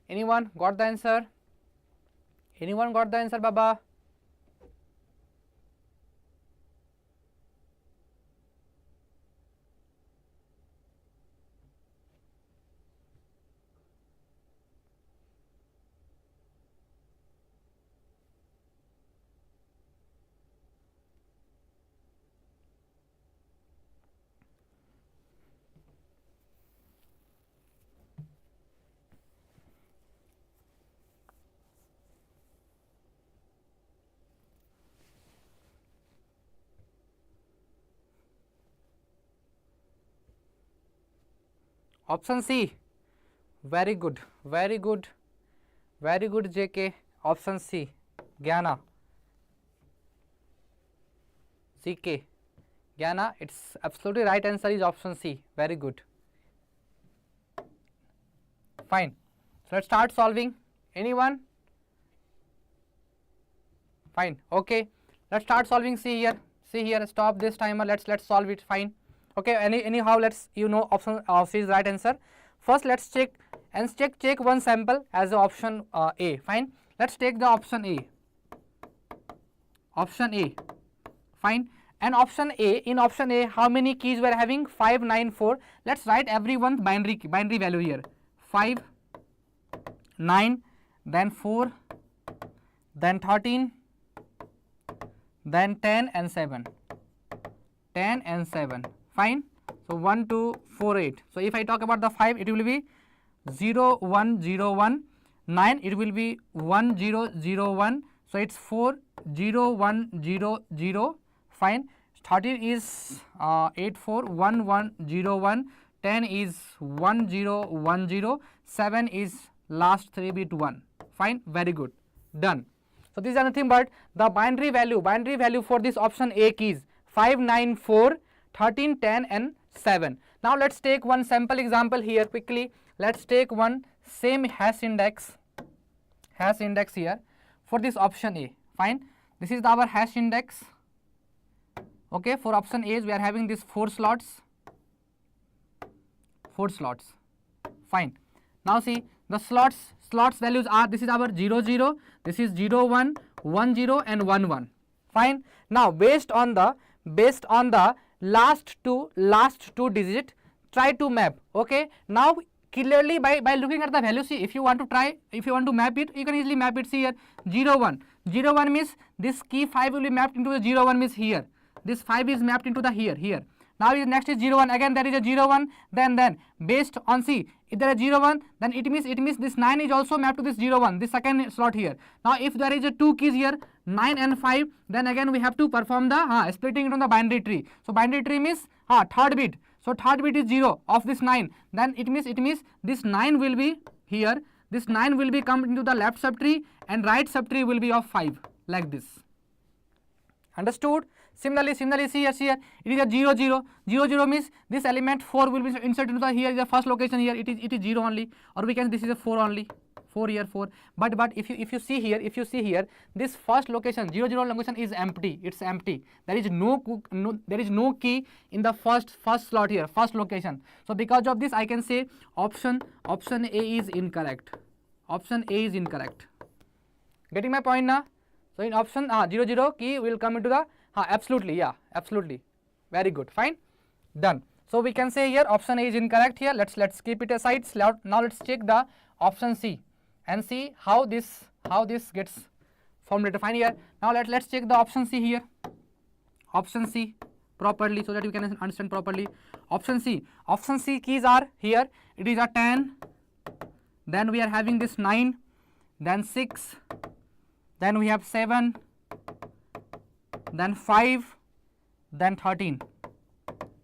Anyone got the answer? Anyone got the answer, Baba? Option C. Very good, very good, very good, JK. Option C. Gyana. CK. Gyana, it's absolutely right answer is option C. Very good. Fine. So let's start solving. Anyone? Fine. Okay. Let's start solving. See here. See here. Stop this timer. Let's solve it. Fine. Okay. Anyhow, let's option C is right answer. First, let's check and check one sample as the option A. Fine. Let's take the option A. Option A. Fine. And option A, in option A, how many keys we are having? 5, 9, 4. Let's write everyone's binary value here. 5, 9, then 4, then 13, then 10 and 7. 10 and 7. Fine. So 1, 2, 4, 8. So if I talk about the 5, it will be 0, 1, 0, 1. 9, it will be 1, 0, 0, 1. So it's 4, 0, 1, 0, 0. Fine. 13 is 8, 4, 1, 1, 0, 1. 10 is 1, 0, 1, 0. 7 is last 3 bit 1. Fine. Very good. Done. So these are nothing but the binary value for this option A keys 5, 9, 4, 13, 10 and 7. Now let's take one sample example here quickly. Let's take one same hash index here for this option A. Fine. This is our hash index. Okay, for option A we are having this 4 slots. 4 slots. Fine. Now see the slots values are, this is our 0, 0, this is 0, 1, 1, 0 and 1, 1. Fine. Now based on the last two digit, try to map. Okay. Now clearly by looking at the value, see if you want to map it, you can easily map it. See here 0, 1. 0, 1 means this key 5 will be mapped into the 0, 1 means here. This 5 is mapped into the here. Now next is 0, 1. Again there is a 0, 1. Then based on, see if there is 0, 1, then it means this 9 is also mapped to this 0, 1. This second slot here. Now if there is a 2 keys here 9 and 5, then again we have to perform the splitting it on the binary tree. So binary tree means third bit. So third bit is 0 of this 9. Then it means this 9 will be here. This 9 will be come into the left subtree and right subtree will be of 5 like this. Understood? Similarly, see here, it is a 0, 0. 0, 0 means this element 4 will be inserted into the here is the first location here. It is 0 only, or we can this is a 4 only. 4 here 4. But if you see here, this first location 0, 0 location is empty. It's empty. There is no key in the first slot here, first location. So because of this, I can say option A is incorrect. Option A is incorrect. Getting my point now? So in option 0, 0 key will come into the absolutely, yeah, absolutely. Very good. Fine. Done. So we can say here option A is incorrect here. Let's keep it aside. Now let's check the option C and see how this gets formulated. Fine here. Now let's check the option C here. Option C properly so that you can understand properly. Option C keys are here. It is a 10. Then we are having this 9. Then 6. Then we have 7. Then 5, then 13.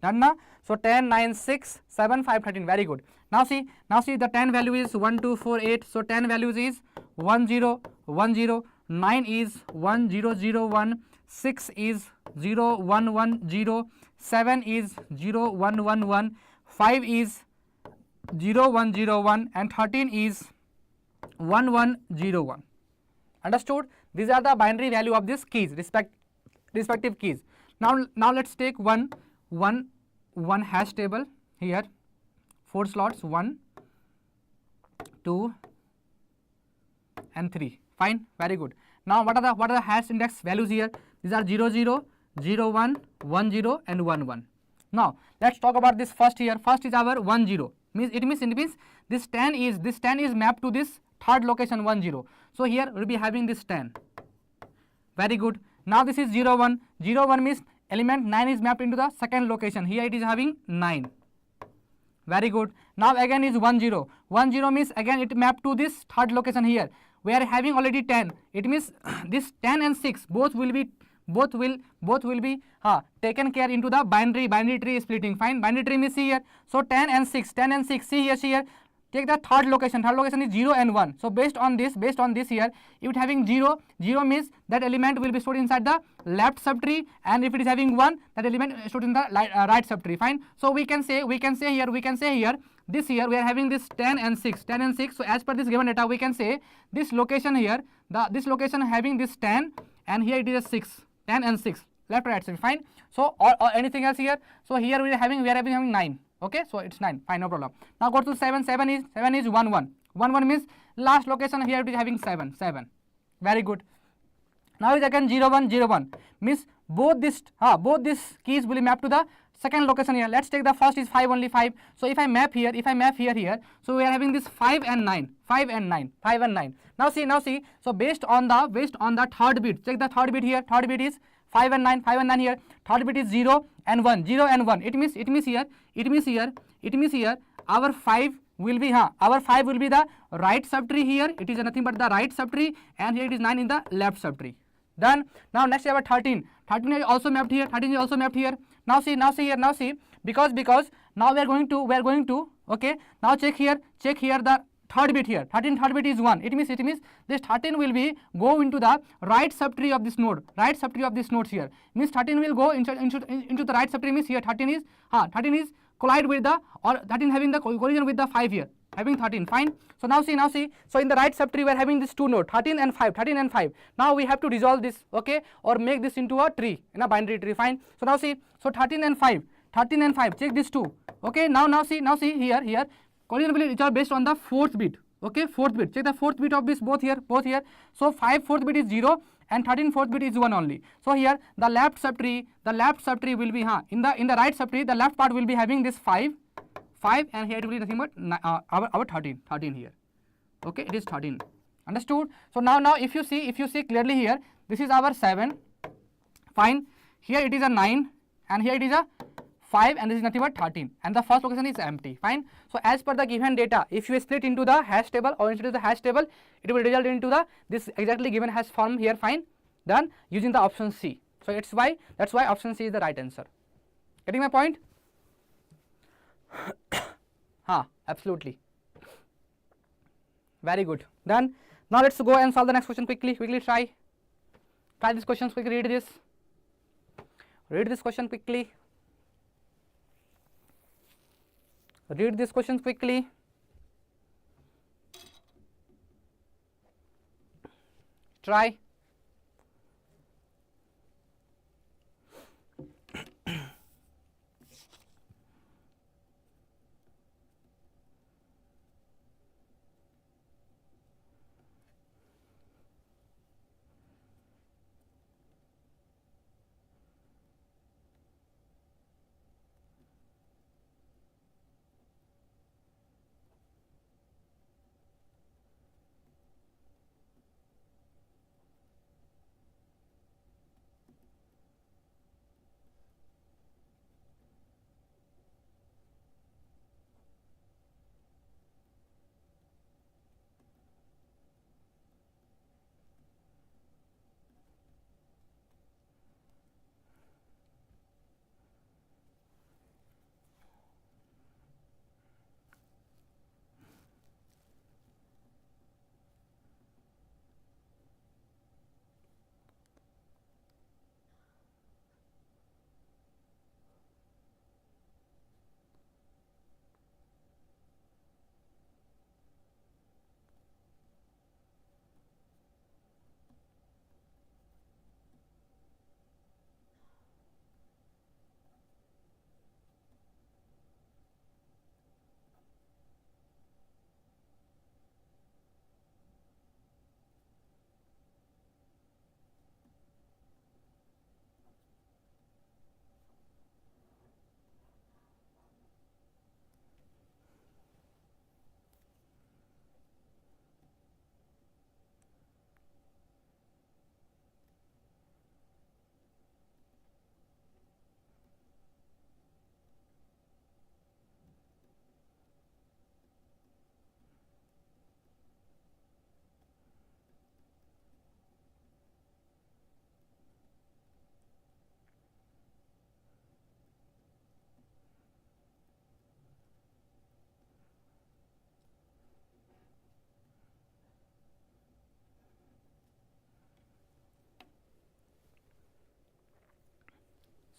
Done now? So 10, 9, 6, 7, 5, 13. Very good. Now see the 10 value is 1, 2, 4, 8. So 10 values is 1, 0, 1, 0. 9 is 1, 0, 0, 1. 6 is 0, 1, 1, 0. 7 is 0, 1, 1, 1. 5 is 0, 1, 0, 1. And 13 is 1, 1, 0, 1. Understood? These are the binary value of these keys, respective keys. Now let's take one hash table here. 4 slots 1, 2, and 3. Fine, very good. Now what are the hash index values here? These are 0 0, 0 1, 1 0 and 1 1. Now let's talk about this first here. First is our 1 0. It means this 10 is mapped to this third location 1 0. So here we will be having this 10. Very good. Now this is 0 1. 0 1 means element 9 is mapped into the second location. Here it is having 9. Very good. Now again is 1 0. 1 0 means again it mapped to this third location here. We are having already 10. It means this 10 and 6 both will be taken care into the binary tree splitting. Fine. Binary tree means here. So 10 and 6. See here. Take the third location. Third location is 0 and 1. So based on this here, if it having 0 means that element will be stored inside the left subtree, and if it is having 1, that element is stored in the right subtree. Fine. So we can say here this here we are having this 10 and 6. So as per this given data, we can say this location here, this location having this 10, and here it is a 6. 10 and 6 left right side. Fine. So or anything else here? So here we are having 9. Okay, so it's 9. Fine, no problem. Now go to 7. 7 is 1 1. 1 1 means last location here it is having 7. Very good. Now is again 0 1 0 1 means both these keys will be mapped to the second location here. Let's take the first is 5 only 5. So if I map here, so we are having this 5 and 9. Now see. So based on the third bit, check the third bit here. Third bit is 5 and 9 here. Third bit is 0 and 1. It means here our 5 will be the right subtree here. It is nothing but the right subtree, and here it is 9 in the left subtree. Done. Now next we have 13. 13 is also mapped here. Now see because now we are going to okay. Now check here the third bit here. 13 third bit is 1. It means this 13 will be go into the right subtree of this node. Right subtree of this node here means 13 will go into the right subtree. Means here 13 is collide with the, or 13 having the collision with the 5 here, having 13. Fine. So now see. So in the right subtree we are having this two node 13 and 5. Now we have to resolve this, okay, or make this into a tree, in a binary tree. Fine. So now see. So 13 and 5. Check these two. Okay. Now see here. Collision will be based on the fourth bit. Okay, fourth bit. Check the fourth bit of this both here. So 5 fourth bit is 0 and 13 fourth bit is 1 only. So here the left subtree will be in the right subtree, the left part will be having this 5, and here it will be nothing but our 13 here. Okay, it is 13. Understood? So now if you see clearly here, this is our 7. Fine. Here it is a 9, and here it is a 5, and this is nothing but 13, and the first location is empty. Fine. So as per the given data, if you split into the hash table or into the hash table, it will result into this exactly given hash form here. Fine. Done using the option C. So that's why option C is the right answer. Getting my point? Absolutely. Very good. Done. Now let's go and solve the next question quickly. Try this question quickly. Read this question quickly. Read these questions quickly. Try.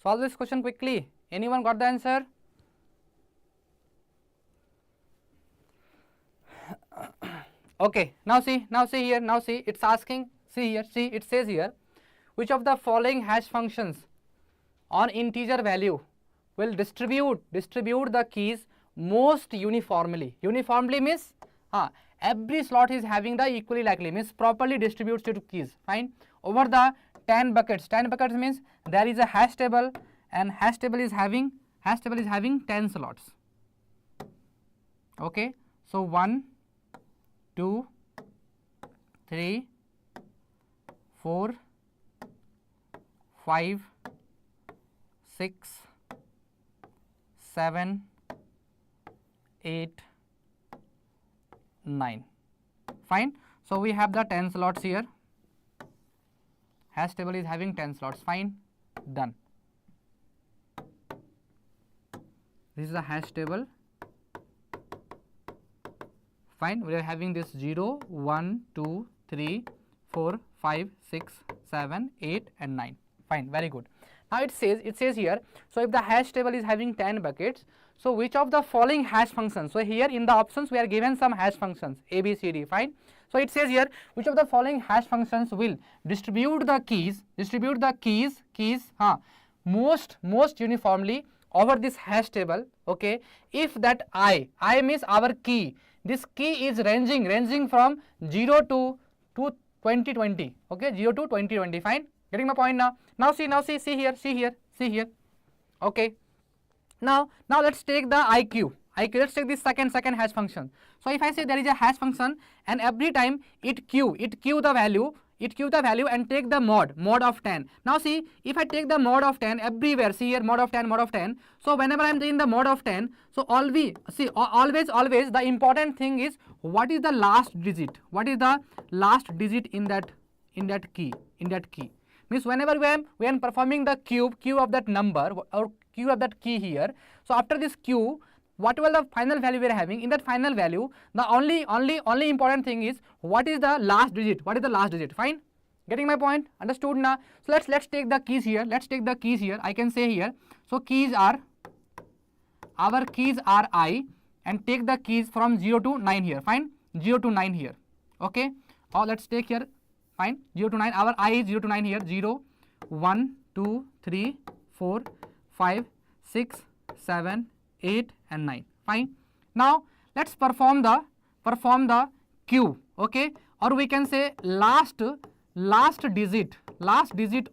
Solve this question quickly. Anyone got the answer? Okay, now see here, now see, it's asking, see here, see, it says here, which of the following hash functions on integer value will distribute the keys most uniformly. Uniformly means every slot is having the equally likely, means properly distributes to keys, fine, over the 10 buckets. 10 buckets means there is a hash table, and hash table is having 10 slots. Okay, so 1 2 3 4 5 6 7 8 9, fine. So we have the 10 slots here. Hash table is having 10 slots, fine, done. This is the hash table, fine. We are having this 0 1 2 3 4 5 6 7 8 and 9, fine, very good. Now it says here, so if the hash table is having 10 buckets, so which of the following hash functions, so here in the options we are given some hash functions A, B, C, D, fine. So it says here, which of the following hash functions will distribute the keys most uniformly over this hash table, okay, if that I means our key, this key is ranging from 0 to 2020, okay, 0 to 2020, fine, getting my point now. Now see here, okay. Now let's take the IQ, let's take this second hash function. So if I say there is a hash function and every time it queue the value and take the mod of 10. Now see, if I take the mod of 10 everywhere, see here, mod of 10. So whenever I am taking the mod of 10, so always the important thing is what is the last digit, in that key. Means whenever we are performing the queue of that number or queue of that key here, so after this queue, whatever the final value we are having, in that final value, the only important thing is what is the last digit, fine, getting my point, understood now. So let's take the keys here, I can say here, so our keys are I, and take the keys from 0 to 9 here, fine, 0 to 9 here, okay, or let's take here, fine, 0 to 9, our I is 0 to 9 here, 0 1 2 3 4 5 6 7 8 and 9, fine. Now let's perform the queue, okay, or we can say last digit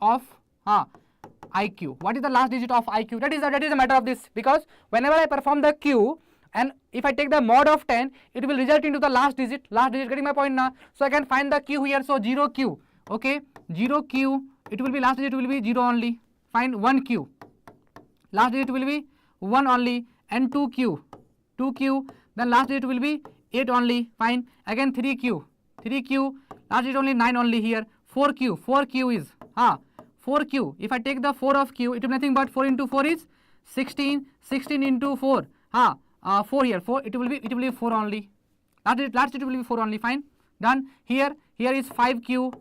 of IQ. What is the last digit of IQ? That is a matter of this, because whenever I perform the queue and if I take the mod of 10, it will result into the last digit, getting my point now. So I can find the Q here, so 0Q, okay, 0Q, it will be last digit will be 0 only, find 1Q, last digit will be 1 only, and 2Q, then last digit will be 8 only, fine, again 3Q, last digit only 9 only here, 4Q is 4Q, if I take the 4 of Q, it is nothing but 4 into 4 is 16 into 4, 4 here, 4, it will be 4 only, last digit will be 4 only, fine, done. Here is 5Q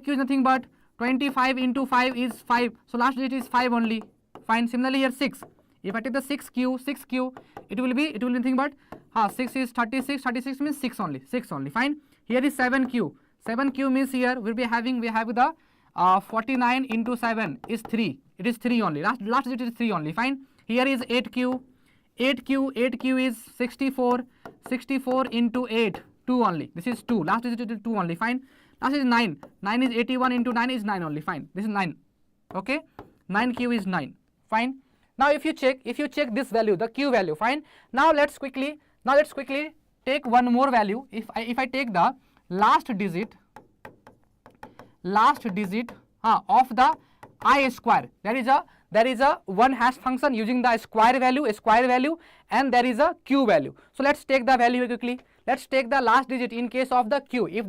is nothing but 25 into 5 is 5, so last digit is 5 only, fine. Similarly here 6, if I take the 6Q, it will be nothing but 6 is 36 means 6 only, fine. Here is 7Q means here we have the 49 into 7 is 3, it is 3 only, last digit is 3 only, fine. Here is 8Q is 64 into 8, 2 only, this is 2, last digit is 2 only, fine. Last is 9 is 81 into 9 is 9 only, fine, this is 9, okay, 9Q is 9, fine. Now if you check this value, the Q value, fine. Now let's quickly take one more value. If I take the last digit of the I square, there is a one hash function using the square value, and there is a Q value. So let's take the value quickly. Let's take the last digit in case of the Q. If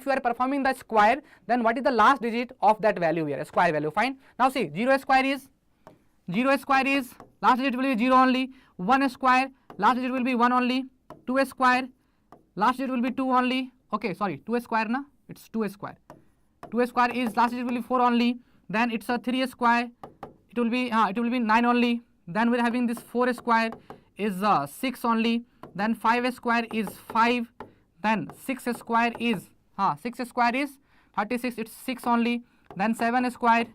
we are performing the square, then what is the last digit of that value here, square value, fine. Now see, 0 square is last digit will be 0 only, 1 square last digit will be 1 only, 2 square last digit will be 2 only, okay, sorry, 2 square na, it's 2 square is last digit will be 4 only, then it's a 3 square, it will be 9 only. Then we're having this 4 square is 6 only, then 5 square is 5, then 6 square is 36, it's 6 only, then 7 square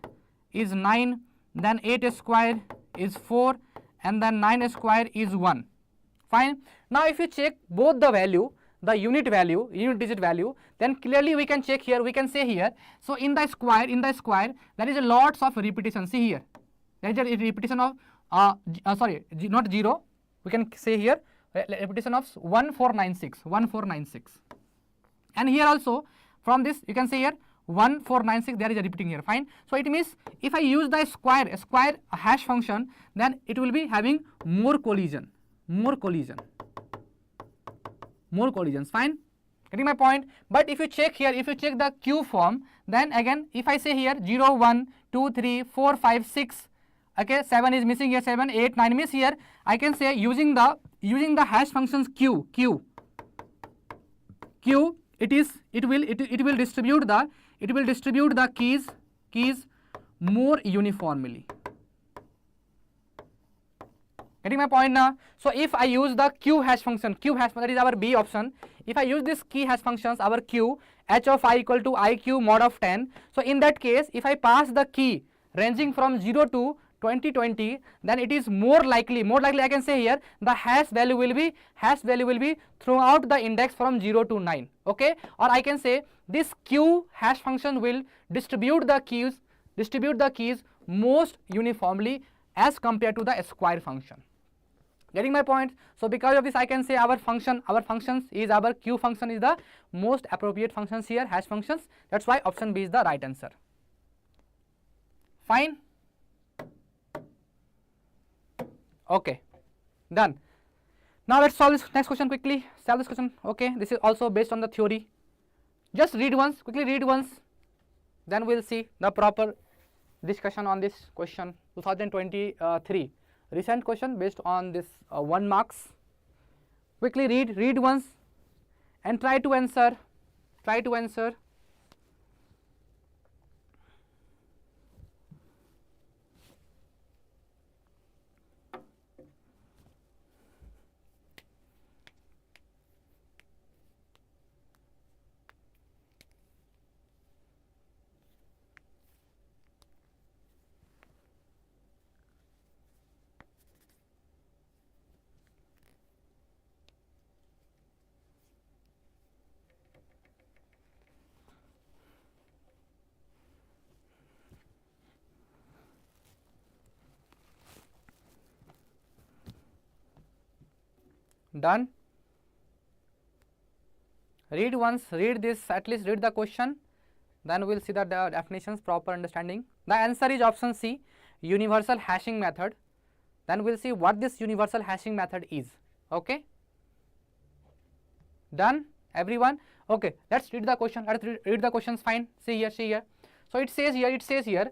is 9, then 8 square is 4, and then 9 square is 1. Fine. Now if you check both the value, the unit digit value, then clearly we can check here, we can say here, so in the square there is a lots of repetition. See here, there is a repetition of not 0, we can say here repetition of 1496, and here also from this you can say here 1496 there is a repeating here. Fine. So it means if I use the square hash function, then it will be having more collisions. Fine, getting my point. But if you check here, if you check the Q form, then again if I say here 0 1 2 3 4 5 6, okay, 7 is missing here, 7 8 9 means here I can say using the hash functions Q, it will distribute the keys more uniformly. Getting my point now? So if I use the Q hash function, that is our B option. If I use this key hash functions, our Q, h of I equal to IQ mod of 10. So in that case, if I pass the key ranging from 0 to 2020, then it is more likely I can say here the hash value will be throughout the index from 0 to 9. Okay, or I can say this Q hash function will distribute the keys most uniformly as compared to the square function. Getting my point? So because of this I can say our functions is our Q function is the most appropriate functions here, hash functions. That's why option B is the right answer. Fine. Okay, done. Now let's solve this next question quickly. Solve this question. Okay, this is also based on the theory. Just read once, quickly read once, then we'll see the proper discussion on this question. 2023 recent question based on this 1 marks. Quickly read once and try to answer. Done. Read once, read this, at least read the question, then we'll see the definitions, proper understanding. The answer is option C, universal hashing method. Then we'll see what this universal hashing method is. Okay, done everyone? Okay, let's read the question. Read the questions. Fine. See here. So it says here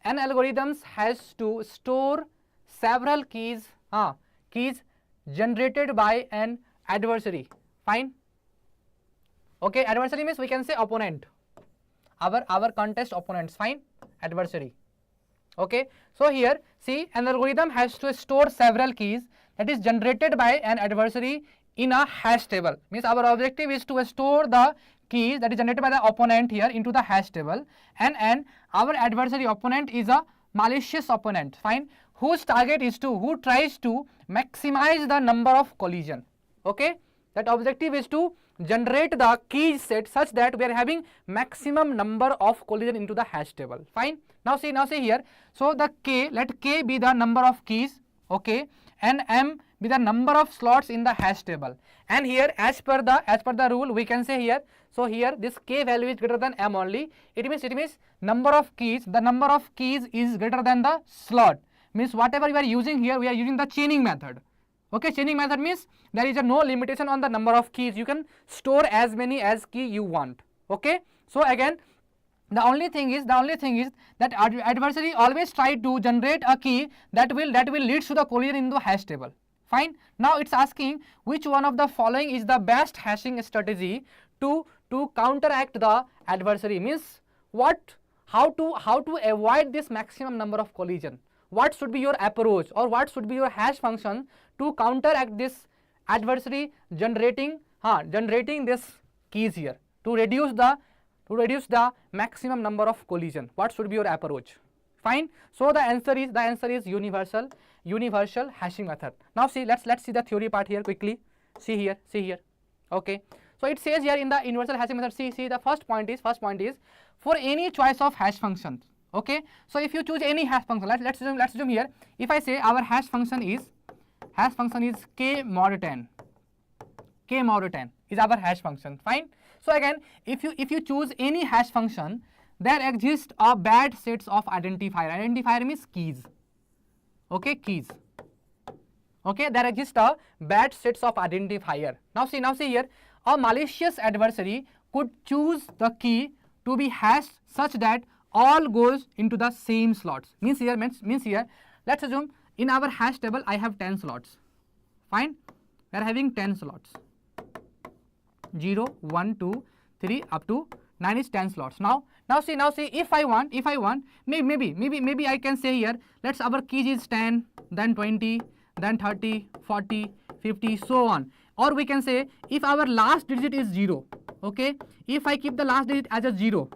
an algorithm has to store several keys generated by an adversary. Fine. Okay, adversary means we can say opponent, our contest opponents. Fine, adversary. Okay, so here see an algorithm has to store several keys that is generated by an adversary in a hash table. Means our objective is to store the keys that is generated by the opponent here into the hash table, and our adversary opponent is a malicious opponent. Fine, whose target is who tries to maximize the number of collision. Okay, that objective is to generate the key set such that we are having maximum number of collision into the hash table. Fine. Now see here. So the k, let k be the number of keys, okay, and m be the number of slots in the hash table. And here as per the rule we can say here. So here this k value is greater than m only. It means number of keys. The number of keys is greater than the slot. Means whatever we are using here, we are using the chaining method. Okay, chaining method means there is no limitation on the number of keys. You can store as many as key you want. Okay, so again the only thing is that adversary always try to generate a key that will lead to the collision in the hash table. Fine. Now it's asking which one of the following is the best hashing strategy to counteract the adversary. Means what how to avoid this maximum number of collision. What should be your approach, or what should be your hash function to counteract this adversary generating this keys here, to reduce the maximum number of collision? What should be your approach? Fine. So the answer is universal hashing method. Now see, let's see the theory part here quickly. See here. Okay. So it says here in the universal hashing method, see the first point is for any choice of hash functions. Okay. So if you choose any hash function, let's assume here, if I say our hash function is k mod 10. K mod 10 is our hash function. Fine. So again, if you choose any hash function, there exist a bad sets of identifier. Identifier means keys. Okay, keys. Okay, there exist a bad sets of identifier. Now see here, a malicious adversary could choose the key to be hashed such that all goes into the same slots. Means here, let's assume in our hash table I have 10 slots. Fine, we are having 10 slots. 0, 1, 2, 3 up to 9 is 10 slots. Now see, if I want, maybe I can say here, let's our keys is 10, then 20, then 30, 40, 50, so on. Or we can say if our last digit is 0, okay, if I keep the last digit as a 0,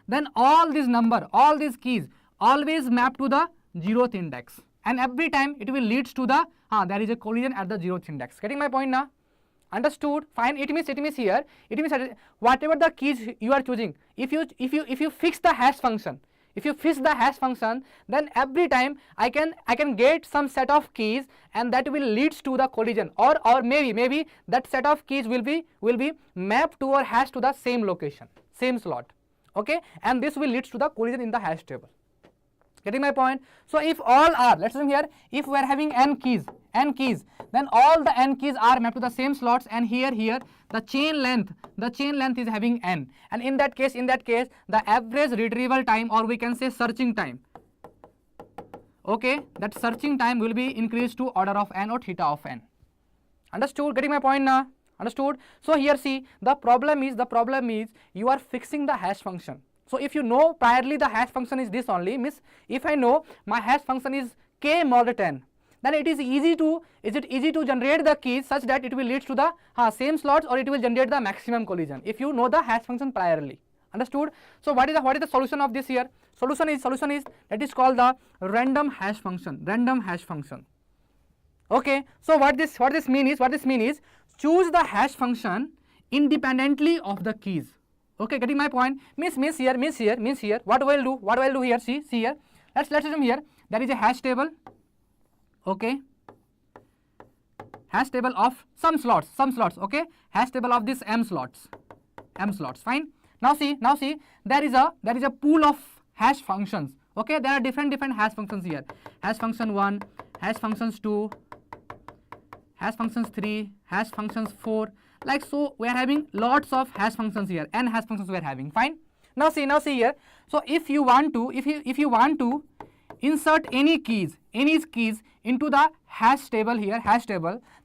then all these keys always map to the 0th index, and every time it will leads to the there is a collision at the 0th index. Getting my point now? Understood? Fine. It means here, whatever the keys you are choosing, if you fix the hash function, then every time I can get some set of keys, and that will leads to the collision, or maybe that set of keys will be mapped to or hashed to the same location, same slot. Okay, and this will leads to the collision in the hash table. Getting my point? So if all are, let's assume here, if we are having n keys, then all the n keys are mapped to the same slots, and here the chain length is having n, and in that case the average retrieval time, or we can say searching time, okay, that searching time will be increased to order of n or theta of n. Understood? Getting my point now? Understood? So here see, the problem is you are fixing the hash function. So if you know priorly the hash function is this only, means if I know my hash function is k mod 10, then it is easy to generate the keys such that it will lead to the same slots, or it will generate the maximum collision if you know the hash function priorly. Understood? So what is the solution of this here? Solution is that is called the random hash function. Okay. So what this mean is choose the hash function independently of the keys. Okay, getting my point? Means here. What will do here? See here. Let's assume here there is a hash table. Okay. Hash table of some slots. Okay. Hash table of this m slots. Fine. Now see. There is a pool of hash functions. Okay. There are different hash functions here. Hash function 1, hash functions 2, hash functions 3, hash functions 4. Like so, we are having lots of hash functions here, n hash functions we are having. Fine. Now see here. So if you want to insert any keys into the hash table here,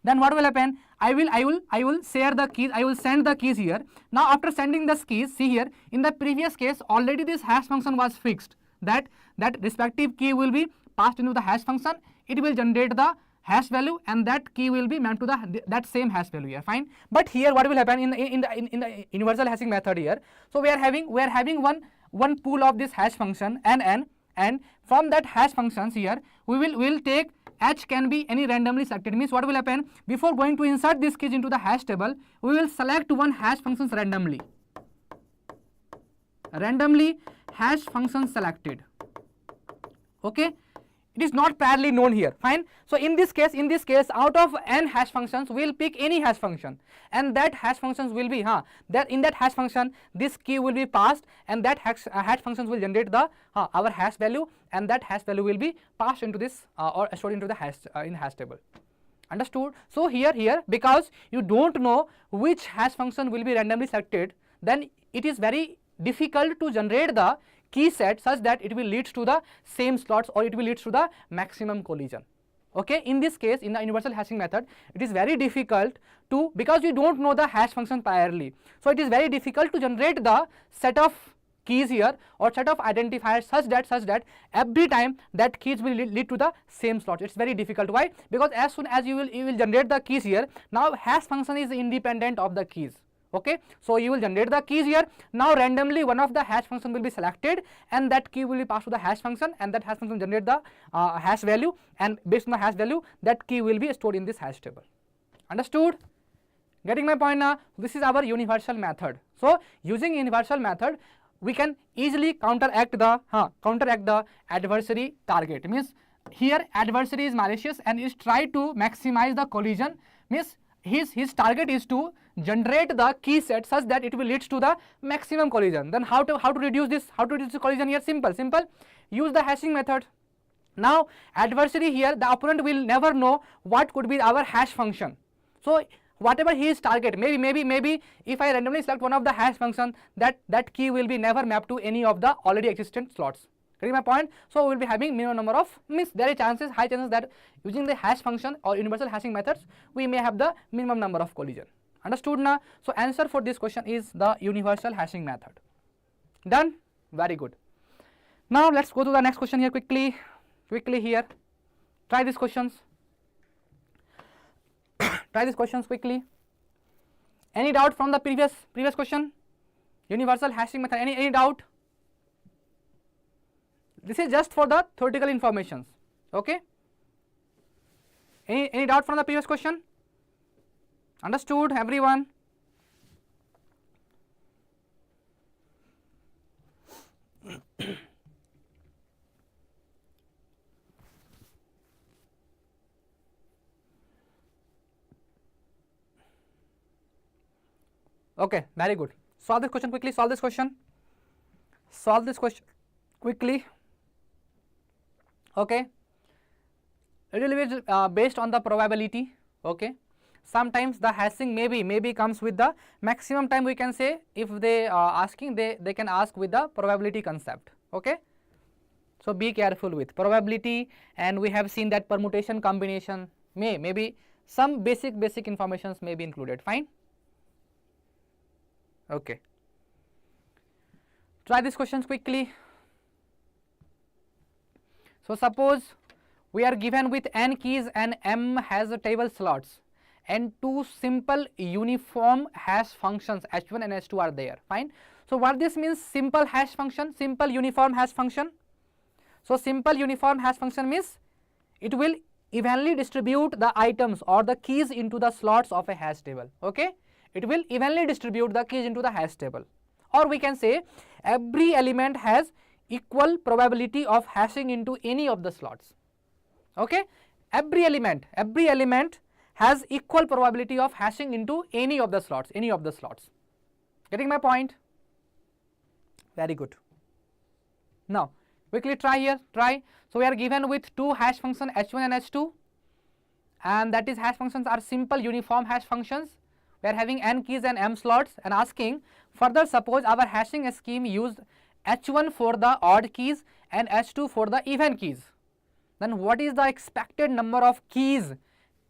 then what will happen? I will share the keys. I will send the keys here. Now after sending the keys, see here, in the previous case already this hash function was fixed. That respective key will be passed into the hash function. It will generate the hash value, and that key will be mapped to that same hash value here. Fine. But here what will happen in the universal hashing method here? So we are having one pool of this hash function and from that hash functions here we will take h can be any randomly selected. Means what will happen? Before going to insert this keys into the hash table, we will select one hash functions randomly hash function selected. Okay. It is not parallelly known here. Fine. So in this case, out of n hash functions, we will pick any hash function, and that hash functions will be that in that hash function this key will be passed, and that hash functions will generate the our hash value, and that hash value will be passed into this or stored into the hash in hash table. Understood? So here because you don't know which hash function will be randomly selected, then it is very difficult to generate the key set such that it will lead to the same slots, or it will lead to the maximum collision. Okay, in this case, in the universal hashing method, it is very difficult to, because you don't know the hash function priorly, so it is very difficult to generate the set of keys here or set of identifiers such that every time that keys will lead to the same slot. It's very difficult. Why? Because as soon as you will generate the keys here, now hash function is independent of the keys. Okay, so you will generate the keys here. Now randomly one of the hash function will be selected, and that key will be passed to the hash function, and that hash function will generate the hash value, and based on the hash value, that key will be stored in this hash table. Understood? Getting my point now? This is our universal method. So using universal method, we can easily counteract the adversary target. Means here adversary is malicious and is try to maximize the collision. Means his target is to generate the key set such that it will leads to the maximum collision. Then how to reduce this? How to reduce the collision here? Simple. Use the hashing method. Now adversary here, the opponent will never know what could be our hash function. So whatever his target, maybe if I randomly select one of the hash function, that key will be never mapped to any of the already existent slots. Getting my point? So we will be having minimum number of, means there is high chances that using the hash function or universal hashing methods, we may have the minimum number of collision. Understood now? So answer for this question is the universal hashing method. Done? Very good. Now let's go to the next question here quickly here. Try these questions. Try these questions quickly. Any doubt from the previous question? Universal hashing method. Any doubt? This is just for the theoretical informations. Okay. Any doubt from the previous question? Understood, everyone? Okay, very good. Solve this question quickly. Solve this question quickly. Okay. It will be based on the probability. Okay. Sometimes the hashing maybe comes with the maximum time, we can say. If they are asking, they can ask with the probability concept. Okay. So be careful with probability, and we have seen that permutation combination maybe some basic informations may be included. Fine. Okay. Try these questions quickly. So suppose we are given with n keys and m has a table slots, and two simple uniform hash functions h1 and h2 are there. Fine. So what this means? Simple hash function, simple uniform hash function. So simple uniform hash function means it will evenly distribute the items or the keys into the slots of a hash table. Okay. It will evenly distribute the keys into the hash table, or we can say every element has equal probability of hashing into any of the slots. Okay. Every element has equal probability of hashing into any of the slots. Getting my point? Very good. Now quickly try here. So we are given with two hash function h1 and h2, and that is hash functions are simple uniform hash functions. We are having n keys and m slots, and asking further, suppose our hashing scheme used h1 for the odd keys and h2 for the even keys. Then what is the expected number of keys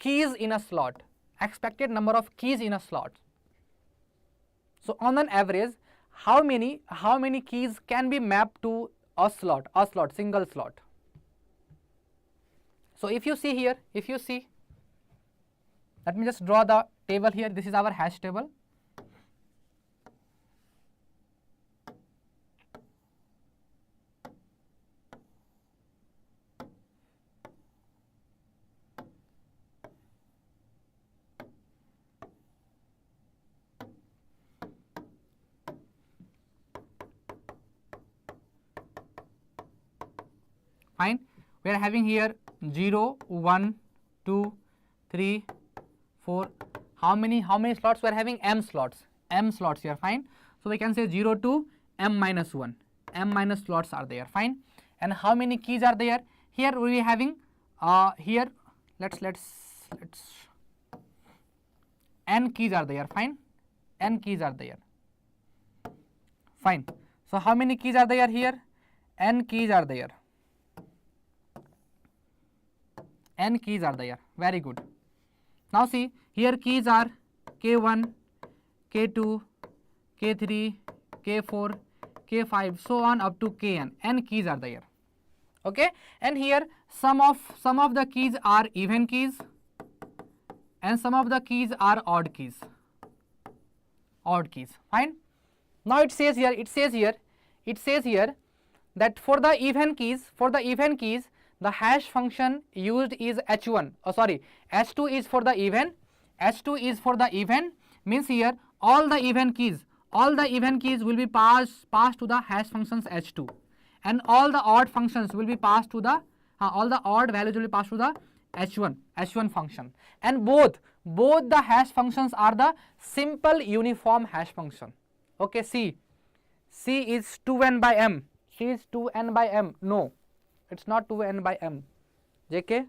in a slot? Expected number of keys in a slot. So on an average, how many keys can be mapped to a slot, single slot? So if you see here, let me just draw the table here. This is our hash table. Fine. We are having here 0, 1, 2, 3, 4. How many slots we are having? M slots here. Fine. So we can say 0 to m minus 1. M minus slots are there. Fine. And how many keys are there? Here we are having here let's n keys are there. Fine. N keys are there. Fine. So how many keys are there here? N keys are there. N keys are there. Very good. Now see, here keys are K1, K2, K3, K4, K5, so on up to Kn. N keys are there. Okay, and here some of the keys are even keys, and some of the keys are odd keys. Odd keys. Fine. Now it says here that for the even keys, the hash function used is h1. Oh, sorry, h2 is for the even. H2 is for the even, means here all the even keys will be passed to the hash functions h2, and all the odd functions will be passed to the all the odd values will be passed to the h1 function, and both the hash functions are the simple uniform hash function. Okay, C is 2n by m. C is 2n by m. No, it's not 2n by m. JK,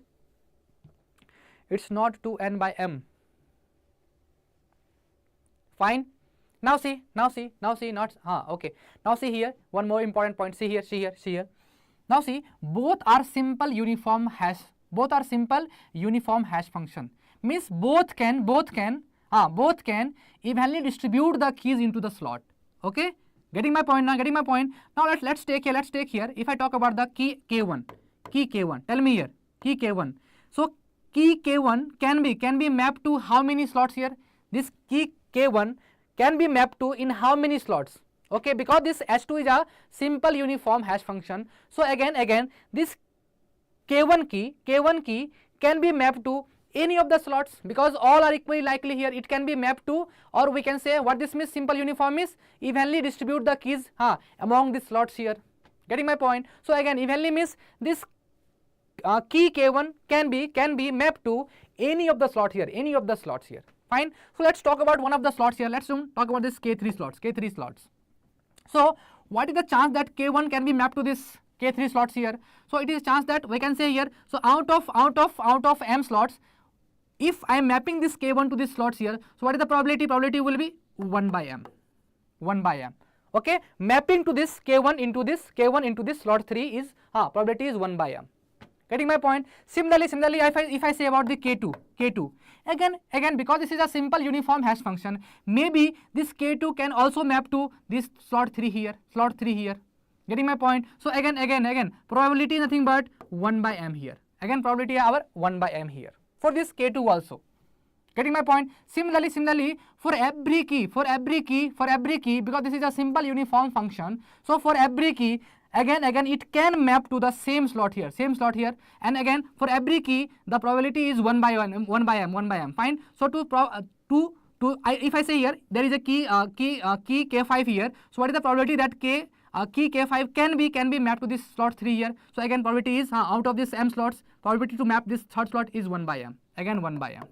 it's not 2n by m. Fine. Now see, not okay. Now see here, one more important point. See here. Now see, both are simple uniform hash function. Means both can evenly distribute the keys into the slot. Okay, getting my point now. Now let's take here. If I talk about the key K1, tell me here, key K1. So key K1 can be mapped to how many slots here? This key K1 can be mapped to in how many slots? Okay, because this H2 is a simple uniform hash function. So again this K1 key can be mapped to any of the slots, because all are equally likely here. It can be mapped to, or we can say what this means, simple uniform is evenly distribute the keys among the slots here. Getting my point? So again, evenly means this key K1 can be mapped to any of the slots here. Fine. So let's talk about one of the slots here. Let's talk about this K3 slots. So what is the chance that K1 can be mapped to this K3 slots here? So it is chance that we can say here, so out of m slots, if I am mapping this K1 to these slots here, so what is the probability? Probability will be 1 by m. Okay, mapping to this K1 into this slot 3 is probability is 1 by m. Getting my point? Similarly, if I say about the K2, again because this is a simple uniform hash function, maybe this K2 can also map to this slot 3 here. Getting my point? So again, probability is nothing but 1 by m here. Again, probability our 1 by m here for this K2 also. Getting my point? Similarly, for every key, because this is a simple uniform function, so for every key, again it can map to the same slot here, and again for every key the probability is 1 by m. Fine. So if I say here there is a key K5 here, so what is the probability that key K5 can be mapped to this slot 3 here? So again, probability is out of this m slots, probability to map this third slot is 1 by m. Again 1 by m.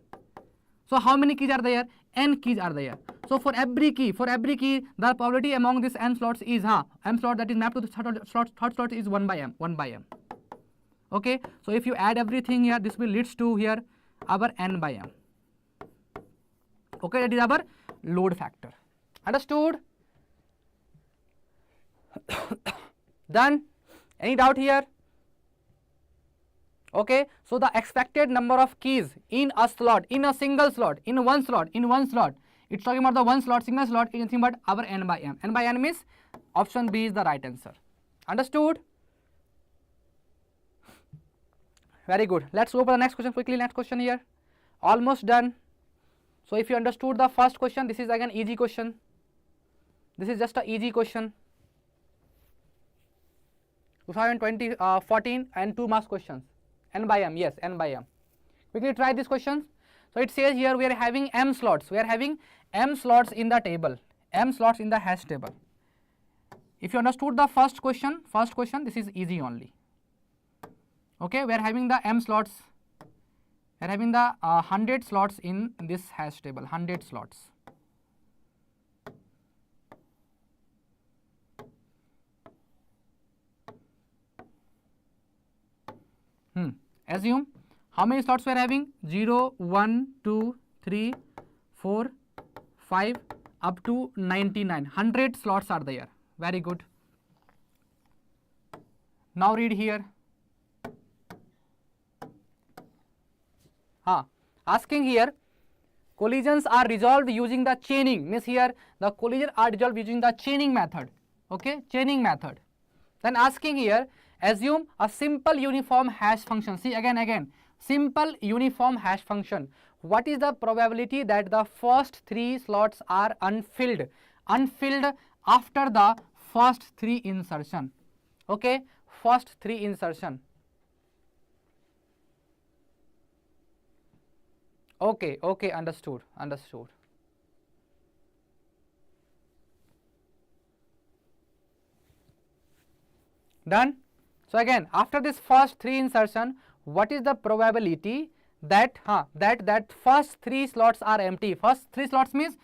So how many keys are there? N keys are there. So for every key, the probability among this n slots is m slot that is mapped to the third slot is 1 by m. Okay. So if you add everything here, this will leads to here our n by m. Okay, that is our load factor. Understood? Done? Any doubt here? Okay, so the expected number of keys in a slot, in one slot, it's talking about the one slot, single slot, is nothing but our n by m. N by n means option B is the right answer. Understood? Very good. Let's go for the next question quickly. Next question here. Almost done. So if you understood the first question, this is again easy question. This is just a easy question. 2014 and 2 marks questions. N by m, yes, n by m. Quickly try these questions. So it says here we are having m slots. We are having m slots in the table, m slots in the hash table. If you understood the first question, this is easy only. Okay, we are having the m slots. We are having the 100 slots in this hash table, 100 slots. Assume how many slots we are having? 0, 1, 2, 3, 4, 5 up to 99. 100 slots are there. Very good. Now read here. Asking here, collisions are resolved using the chaining. Means here the collisions are resolved using the chaining method. Okay, chaining method. Then asking here, assume a simple uniform hash function. See again, simple uniform hash function. What is the probability that the first 3 slots are unfilled after the first 3 insertion? Okay, first 3 insertion. Okay, understood. Done. So again, after this first 3 insertion, what is the probability that that first 3 slots are empty? First 3 slots means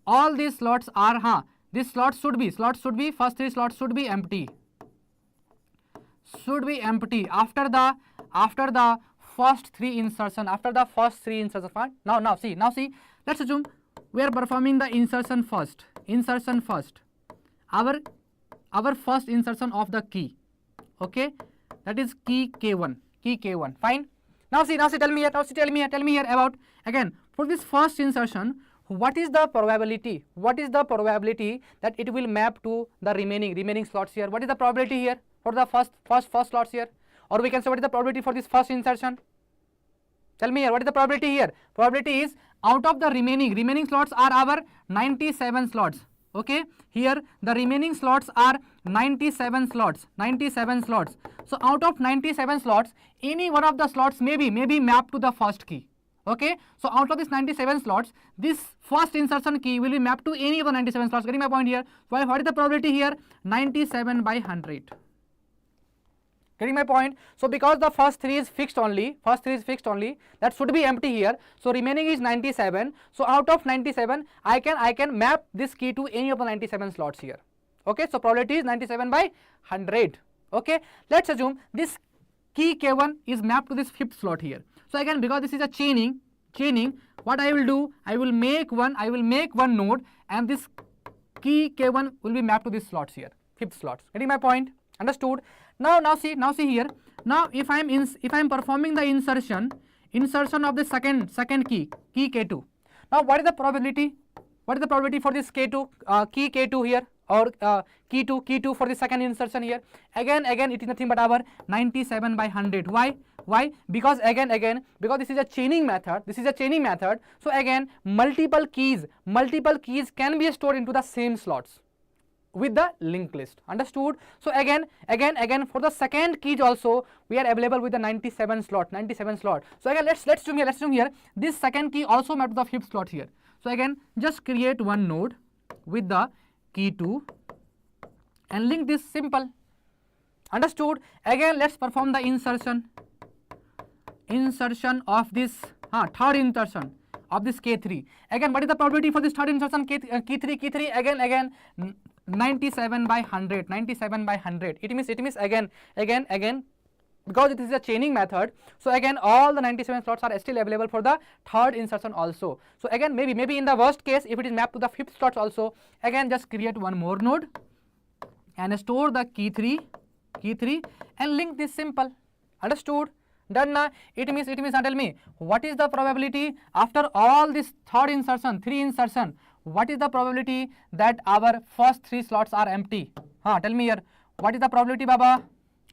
all these slots are this slot should be first 3 slots should be empty. After the first 3 insertion. Now see. Let's assume we are performing the insertion first. Our first insertion of the key. Okay, that is key K1. Fine. Now see. Tell me here about again for this first insertion. What is the probability? That it will map to the remaining slots here? What is the probability here for the first slots here? Or we can say what is the probability for this first insertion? Tell me here, what is the probability here? Probability is out of the remaining slots are our 97 slots. Okay, here the remaining slots are 97 slots. So out of 97 slots, any one of the slots may be mapped to the first key. Okay, so out of this 97 slots, this first insertion key will be mapped to any of the 97 slots. Getting my point here? What is the probability here? 97 by 100. Getting my point? So because the first 3 is fixed only, that should be empty here. So remaining is 97. So out of 97, I can map this key to any of the 97 slots here. Okay, so probability is 97 by 100. Okay, let's assume this key K1 is mapped to this 5th slot here. So again, because this is a chaining, what I will do, I will make one node, and this key K1 will be mapped to these slots here, 5th slots. Getting my point? Understood? Now see here. Now if I am performing the insertion of the second key K2. Now what is the probability? What is the probability for this K2 key K2 here, or key 2 for the second insertion here? Again it is nothing but our 97 by 100. Why? Because again because this is a chaining method. So again multiple keys can be stored into the same slots with the linked list. Understood? So again for the second keys also we are available with the 97 slot. So again let's assume here this second key also mapped to the 5th slot here. So again just create one node with the key 2 and link this. Simple. Understood? Again let's perform the insertion of this third insertion of this K3. Again, what is the probability for this third insertion K3? Again 97 by 100. It means again because it is a chaining method. So again all the 97 slots are still available for the third insertion also. So again maybe in the worst case, if it is mapped to the 5th slots also, again just create one more node and store the key 3 and link this. Simple. Understood? Done now. It means now tell me what is the probability after all this three insertion, what is the probability that our first 3 slots are empty? Tell me here, what is the probability, Baba?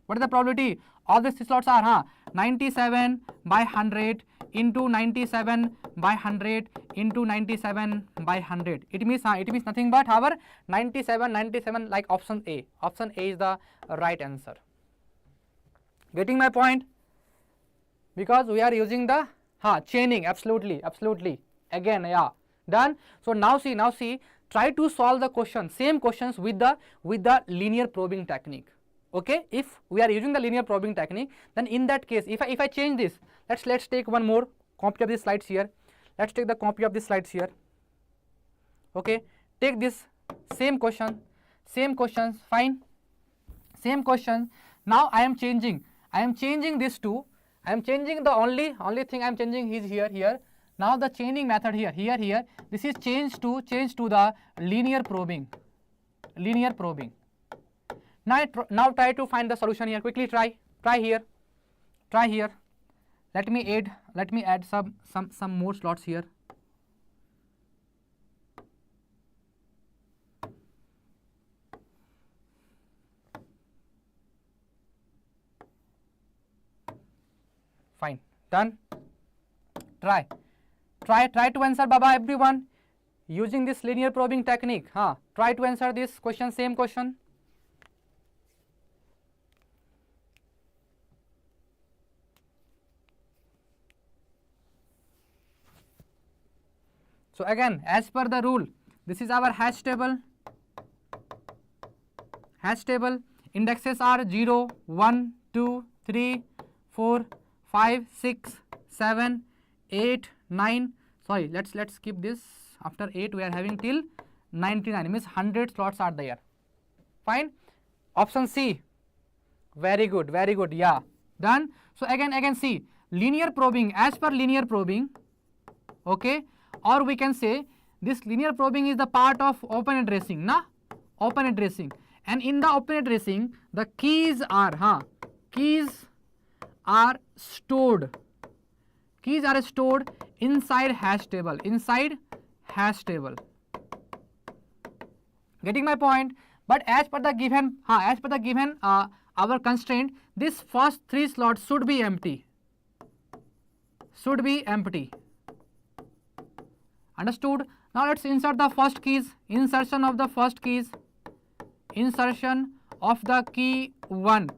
What is the probability? All these 3 slots are 97 by 100 into 97 by 100 into 97 by 100. It means nothing but our 97 like option A. Option A is the right answer. Getting my point? Because we are using the chaining. Absolutely. Again, yeah, done. So now see, try to solve the same questions with the linear probing technique. Okay, if we are using the linear probing technique, then in that case, if I change this, let's take one more copy of these slides here. Let's take the copy of these slides here. Okay, take this same questions, fine, same question. Now I am changing this to, I am changing the only thing I am changing is here. Now the chaining method here. This is changed to the linear probing. Now try to find the solution here. Quickly try here. Let me add some more slots here. Fine. Done. Try to answer, Baba, everyone, using this linear probing technique. Try to answer this question, same question. So again, as per the rule, this is our hash table. Indexes are 0, 1, 2, 3, 4, 5, 6, 7, 8, 9. Sorry, let's skip this. After 8 we are having till 99, means 100 slots are there. Fine. Option C. Very good. Yeah. Done. So again see, linear probing, as per linear probing, okay, or we can say this linear probing is the part of open addressing, open addressing, and in the open addressing the keys are stored inside hash table, getting my point. But as per the given our constraint, this first 3 slots should be empty. Understood? Now let's insert the first keys. Insertion of the key 1.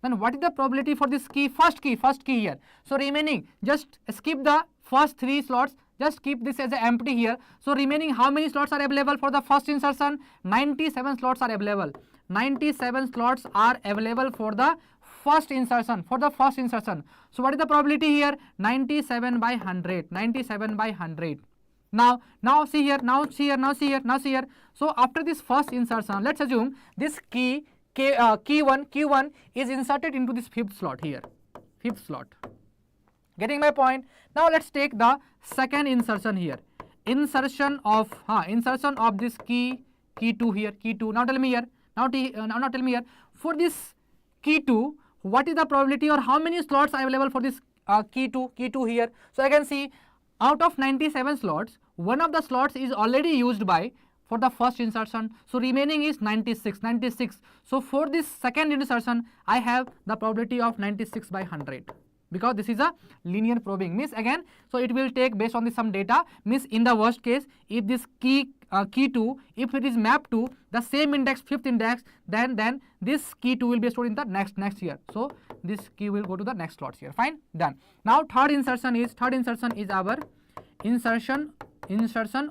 Then what is the probability for this key? First key here. So remaining, just skip the first 3 slots. Just keep this as empty here. So remaining, how many slots are available for the first insertion? 97 slots are available. 97 slots are available for the first insertion. So what is the probability here? 97 by 100. Now see here. So after this first insertion, let's assume this key Q1 is inserted into this 5th slot here. Getting my point? Now let's take the second insertion here. Insertion of this key 2 here. Now tell me here. For this key 2, what is the probability, or how many slots are available for this key 2 here? So I can see, out of 97 slots, one of the slots is already used for the first insertion. So remaining is 96. So for this second insertion, I have the probability of 96 by 100. Because this is a linear probing, means again, so it will take based on some data, means in the worst case, if this key 2, if it is mapped to the same index, 5th index, then this key 2 will be stored in the next here. So this key will go to the next slots here. Fine, done. Now third insertion is our insertion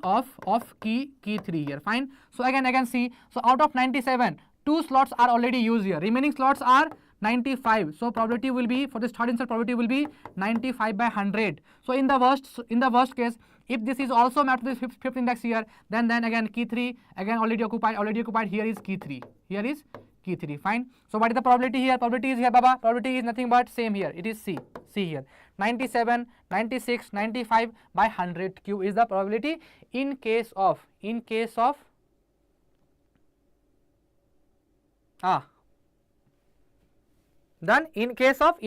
of key 3 here. Fine. So again see, so out of 97, 2 slots are already used here. Remaining slots are 95. So probability will be, for this third insert, probability will be 95 by 100. So in the worst case, if this is also mapped to this 5th index here, then again key 3 again already occupied. Here is key 3. Fine. So what is the probability here? Probability is here, Baba. Probability is nothing but same here. It is C here. 97, 96, 95 by 100 Q is the probability in case of then in case of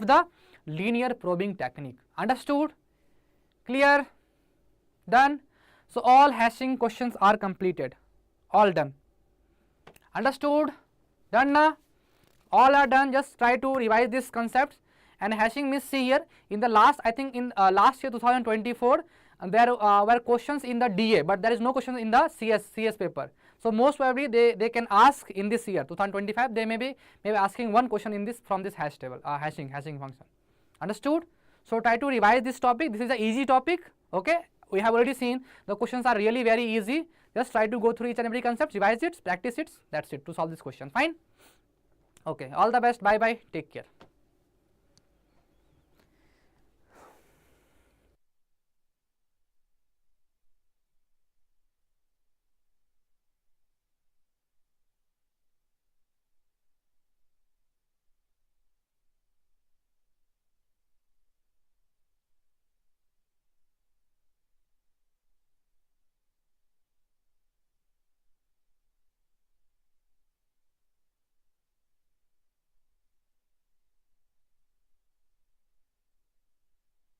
the linear probing technique. Understood? Clear? Done? So all hashing questions are completed. All done. Understood? Done na? All are done. Just try to revise these concepts. And hashing, means see here, in the last, I think in last year 2024, there were questions in the DA, but there is no questions in the CS paper. So most probably they can ask in this year 2025, they may be asking one question in this from this hash table, hashing function. Understood? So try to revise this topic. This is an easy topic. Okay, we have already seen the questions are really very easy. Just try to go through each and every concept, revise it, practice it. That's it to solve this question. Fine. Okay, all the best. Bye bye. Take care.